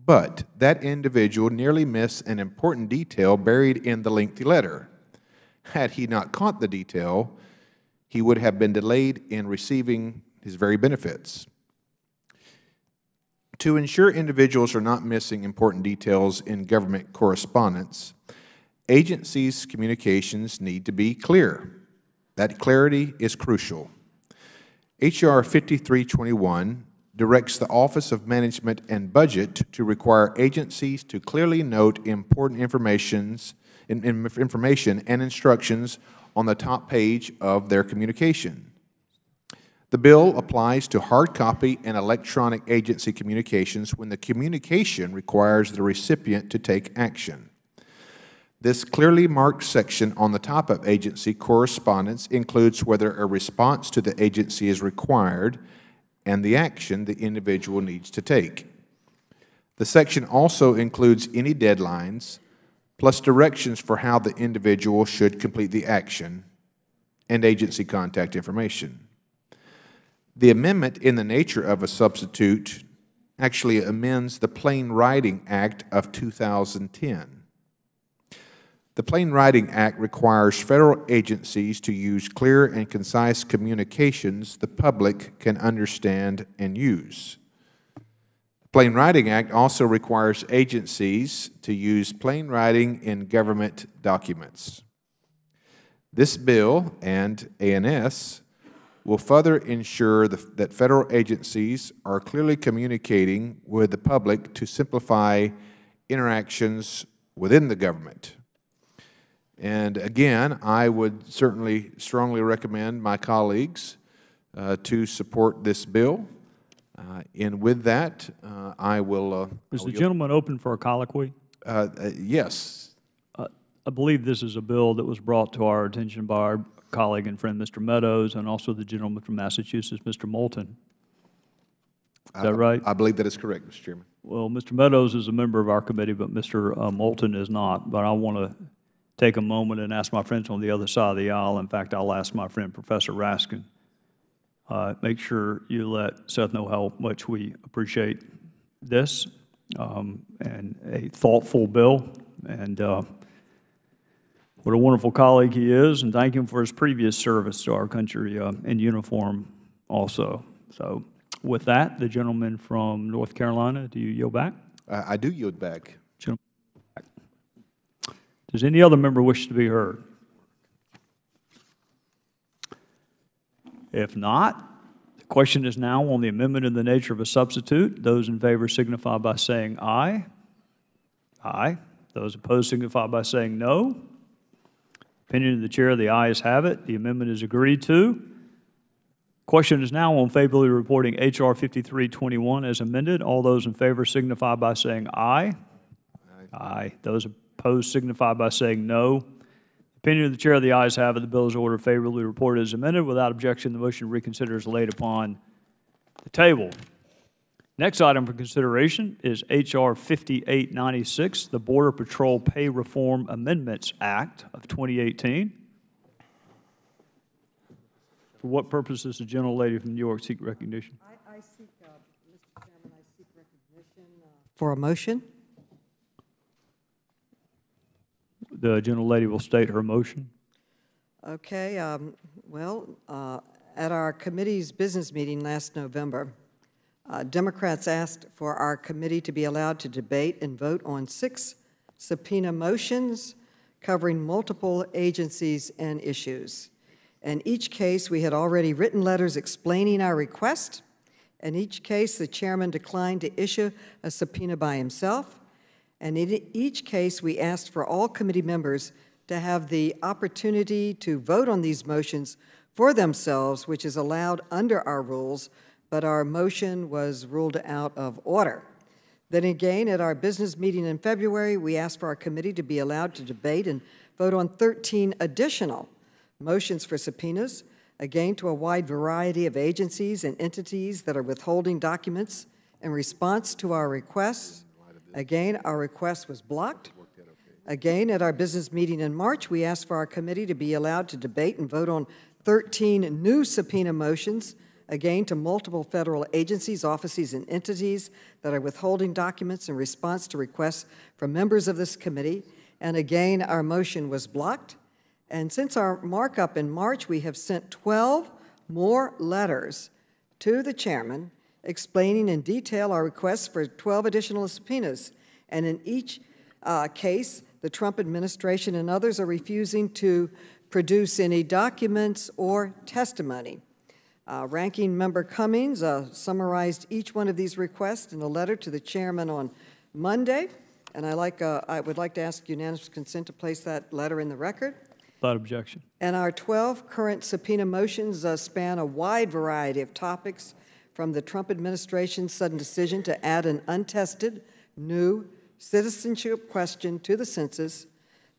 But that individual nearly missed an important detail buried in the lengthy letter. Had he not caught the detail, he would have been delayed in receiving his very benefits. To ensure individuals are not missing important details in government correspondence, agencies' communications need to be clear. That clarity is crucial. H.R. 5321 directs the Office of Management and Budget to require agencies to clearly note important information and instructions on the top page of their communication. The bill applies to hard copy and electronic agency communications when the communication requires the recipient to take action. This clearly marked section on the top of agency correspondence includes whether a response to the agency is required and the action the individual needs to take. The section also includes any deadlines, plus directions for how the individual should complete the action and agency contact information. The amendment in the nature of a substitute actually amends the Plain Writing Act of 2010. The Plain Writing Act requires federal agencies to use clear and concise communications the public can understand and use. The Plain Writing Act also requires agencies to use plain writing in government documents. This bill and ANS will further ensure that federal agencies are clearly communicating with the public to simplify interactions within the government. And again, I would certainly strongly recommend my colleagues to support this bill. And with that, I will... Is the gentleman open for a colloquy? Yes. I believe this is a bill that was brought to our attention by our colleague and friend, Mr. Meadows, and also the gentleman from Massachusetts, Mr. Moulton. Is that right? I believe that is correct, Mr. Chairman. Well, Mr. Meadows is a member of our committee, but Mr. Moulton is not. But I want to take a moment and ask my friends on the other side of the aisle. In fact, I'll ask my friend, Professor Raskin. Make sure you let Seth know how much we appreciate this and a thoughtful bill. And what a wonderful colleague he is, and thank him for his previous service to our country in uniform also. So with that, the gentleman from North Carolina, do you yield back? I do yield back. Does any other member wish to be heard? If not, the question is now on the amendment in the nature of a substitute. Those in favor signify by saying aye. Aye. Those opposed signify by saying no. Opinion of the chair, the ayes have it. The amendment is agreed to. Question is now on favorably reporting H.R. 5321 as amended. All those in favor signify by saying aye. Aye. Aye. Those opposed signify by saying no. Opinion of the chair, the ayes have it. The bill is ordered favorably reported as amended. Without objection, the motion to reconsider is laid upon the table. Next item for consideration is H.R. 5896, the Border Patrol Pay Reform Amendments Act of 2018. For what purpose does the gentlelady from New York seek recognition? I seek, Mr. Chairman, I seek recognition for a motion. The gentlelady will state her motion. Okay. At our committee's business meeting last November, Democrats asked for our committee to be allowed to debate and vote on 6 subpoena motions covering multiple agencies and issues. In each case, we had already written letters explaining our request. In each case, the chairman declined to issue a subpoena by himself. And in each case, we asked for all committee members to have the opportunity to vote on these motions for themselves, which is allowed under our rules, but our motion was ruled out of order. Then again, at our business meeting in February, we asked for our committee to be allowed to debate and vote on 13 additional motions for subpoenas, again to a wide variety of agencies and entities that are withholding documents in response to our requests. Again, our request was blocked. Again, at our business meeting in March, we asked for our committee to be allowed to debate and vote on 13 new subpoena motions, again to multiple federal agencies, offices, and entities that are withholding documents in response to requests from members of this committee. And again, our motion was blocked. And since our markup in March, we have sent 12 more letters to the chairman explaining in detail our requests for 12 additional subpoenas. And in each case, the Trump administration and others are refusing to produce any documents or testimony. Ranking Member Cummings summarized each one of these requests in a letter to the chairman on Monday, and I would like to ask unanimous consent to place that letter in the record. Without objection. And our 12 current subpoena motions span a wide variety of topics, from the Trump administration's sudden decision to add an untested, new citizenship question to the census,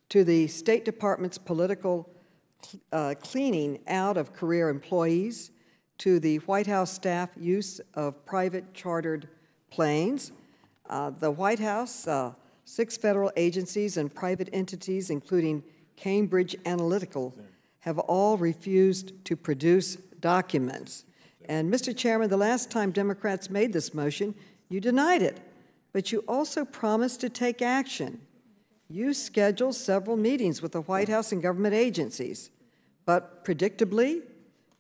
to the State Department's political cleaning out of career employees, to the White House staff use of private chartered planes. The White House, 6 federal agencies and private entities, including Cambridge Analytica, have all refused to produce documents. And, Mr. Chairman, the last time Democrats made this motion, you denied it, but you also promised to take action. You scheduled several meetings with the White House and government agencies, but predictably,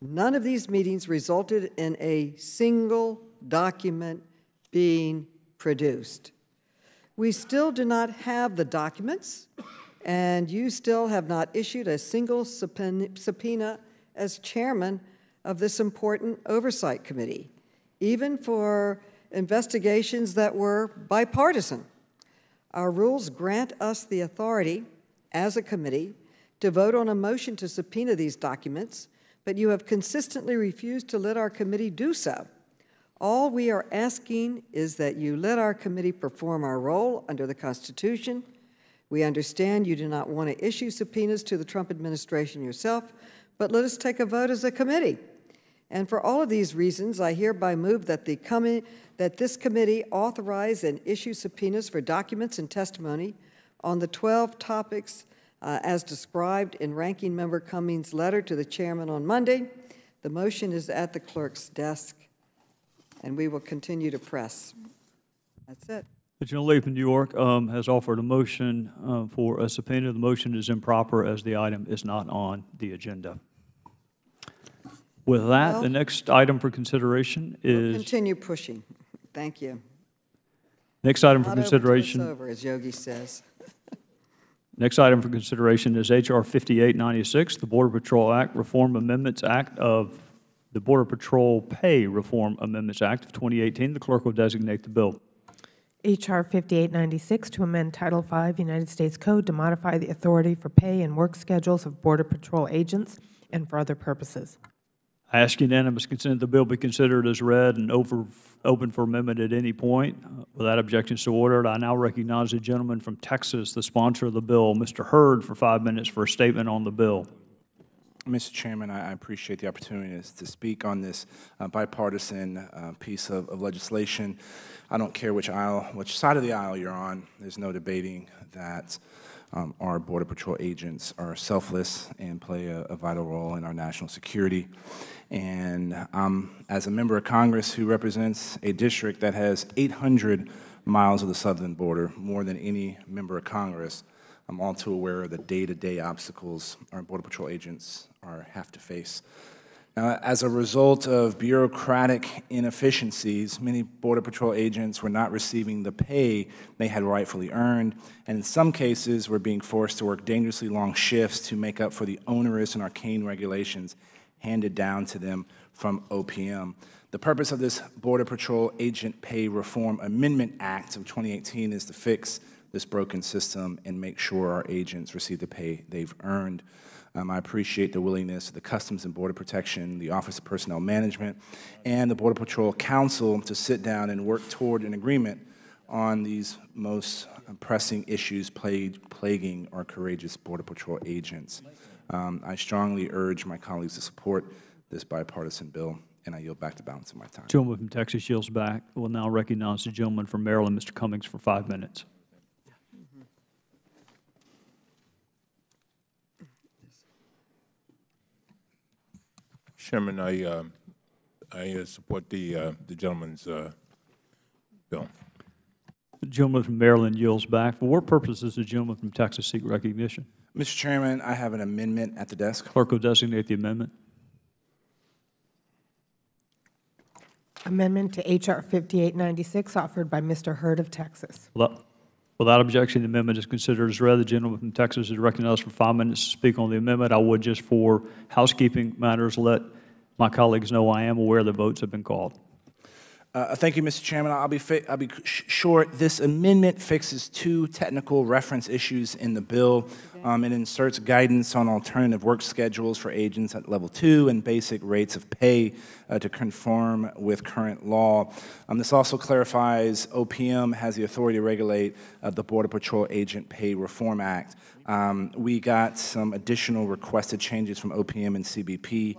none of these meetings resulted in a single document being produced. We still do not have the documents, and you still have not issued a single subpoena as chairman of this important oversight committee, even for investigations that were bipartisan. Our rules grant us the authority as a committee to vote on a motion to subpoena these documents, but you have consistently refused to let our committee do so. All we are asking is that you let our committee perform our role under the Constitution. We understand you do not want to issue subpoenas to the Trump administration yourself, but let us take a vote as a committee. And for all of these reasons, I hereby move that this committee authorize and issue subpoenas for documents and testimony on the 12 topics as described in Ranking Member Cummings' letter to the chairman on Monday. The motion is at the clerk's desk, and we will continue to press. That's it. The gentleman from New York has offered a motion for a subpoena. The motion is improper as the item is not on the agenda. With that, the next item for consideration is... Continue pushing. Thank you. Next item for Not consideration... over till it's over, as Yogi says. Next item for consideration is H.R. 5896, the Border Patrol Act Reform Amendments Act of the Border Patrol Pay Reform Amendments Act of 2018. The clerk will designate the bill. H.R. 5896 to amend Title V United States Code to modify the authority for pay and work schedules of Border Patrol agents and for other purposes. I ask unanimous consent the bill be considered as read and open for amendment at any point. Without objections to ordered, I now recognize the gentleman from Texas, the sponsor of the bill, Mr. Hurd, for 5 minutes for a statement on the bill. Mr. Chairman, I appreciate the opportunity to speak on this bipartisan piece of legislation. I don't care which side of the aisle you're on. There's no debating that our Border Patrol agents are selfless and play a vital role in our national security. And as a member of Congress who represents a district that has 800 miles of the southern border, more than any member of Congress, I'm all too aware of the day-to-day obstacles our Border Patrol agents have to face. Now, as a result of bureaucratic inefficiencies, many Border Patrol agents were not receiving the pay they had rightfully earned, and in some cases were being forced to work dangerously long shifts to make up for the onerous and arcane regulations handed down to them from OPM. The purpose of this Border Patrol Agent Pay Reform Amendment Act of 2018 is to fix this broken system and make sure our agents receive the pay they've earned. I appreciate the willingness of the Customs and Border Protection, the Office of Personnel Management, and the Border Patrol Council to sit down and work toward an agreement on these most pressing issues plaguing our courageous Border Patrol agents. I strongly urge my colleagues to support this bipartisan bill, and I yield back the balance of my time. The gentleman from Texas yields back. We'll now recognize the gentleman from Maryland, Mr. Cummings, for 5 minutes. Chairman, I support the gentleman's bill. The gentleman from Maryland yields back. For what purpose does the gentleman from Texas seek recognition? Mr. Chairman, I have an amendment at the desk. Clerk will designate the amendment. Amendment to H.R. 5896 offered by Mr. Hurd of Texas. Without objection, the amendment is considered as read. The gentleman from Texas is recognized for 5 minutes to speak on the amendment. I would, just for housekeeping matters, let my colleagues know I am aware the votes have been called. Thank you, Mr. Chairman. I'll be short. This amendment fixes two technical reference issues in the bill. It inserts guidance on alternative work schedules for agents at level 2 and basic rates of pay to conform with current law. This also clarifies OPM has the authority to regulate the Border Patrol Agent Pay Reform Act. We got some additional requested changes from OPM and CBP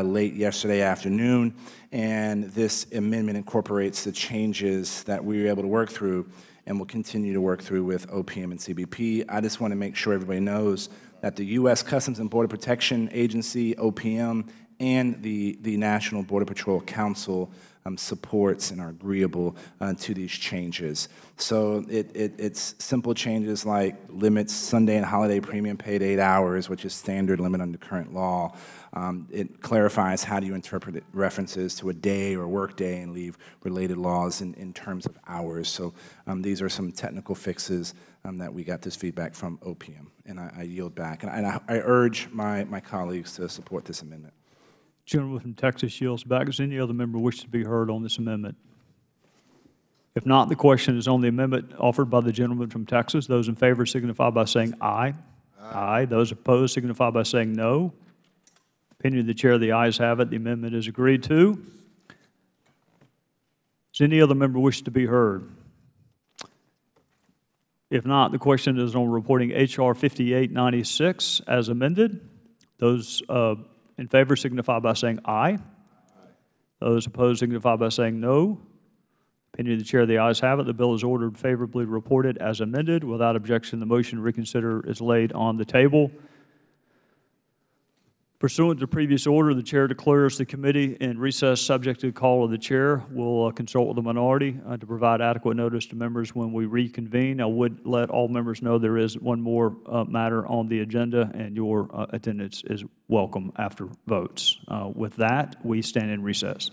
late yesterday afternoon, and this amendment incorporates the changes that we were able to work through and will continue to work through with OPM and CBP. I just want to make sure everybody knows that the U.S. Customs and Border Protection Agency, OPM, and the National Border Patrol Council supports and are agreeable to these changes. So it's simple changes like limits Sunday and holiday premium paid 8 hours, which is standard limit under current law. It clarifies how do you interpret references to a day or work day and leave related laws in terms of hours. So these are some technical fixes that we got this feedback from OPM. And I yield back. And I urge my colleagues to support this amendment. Gentleman from Texas yields back. Does any other member wish to be heard on this amendment? If not, the question is on the amendment offered by the gentleman from Texas. Those in favor signify by saying aye. Aye. Those opposed signify by saying no. Opinion of the chair, the ayes have it. The amendment is agreed to. Does any other member wish to be heard? If not, the question is on reporting H.R. 5896 as amended. Those in favor signify by saying aye. Those opposed signify by saying no. Opinion of the chair, the ayes have it. The bill is ordered favorably reported as amended. Without objection, the motion to reconsider is laid on the table. Pursuant to the previous order, the chair declares the committee in recess subject to the call of the chair. We'll consult with the minority to provide adequate notice to members when we reconvene. I would let all members know there is one more matter on the agenda, and your attendance is welcome after votes. With that, we stand in recess.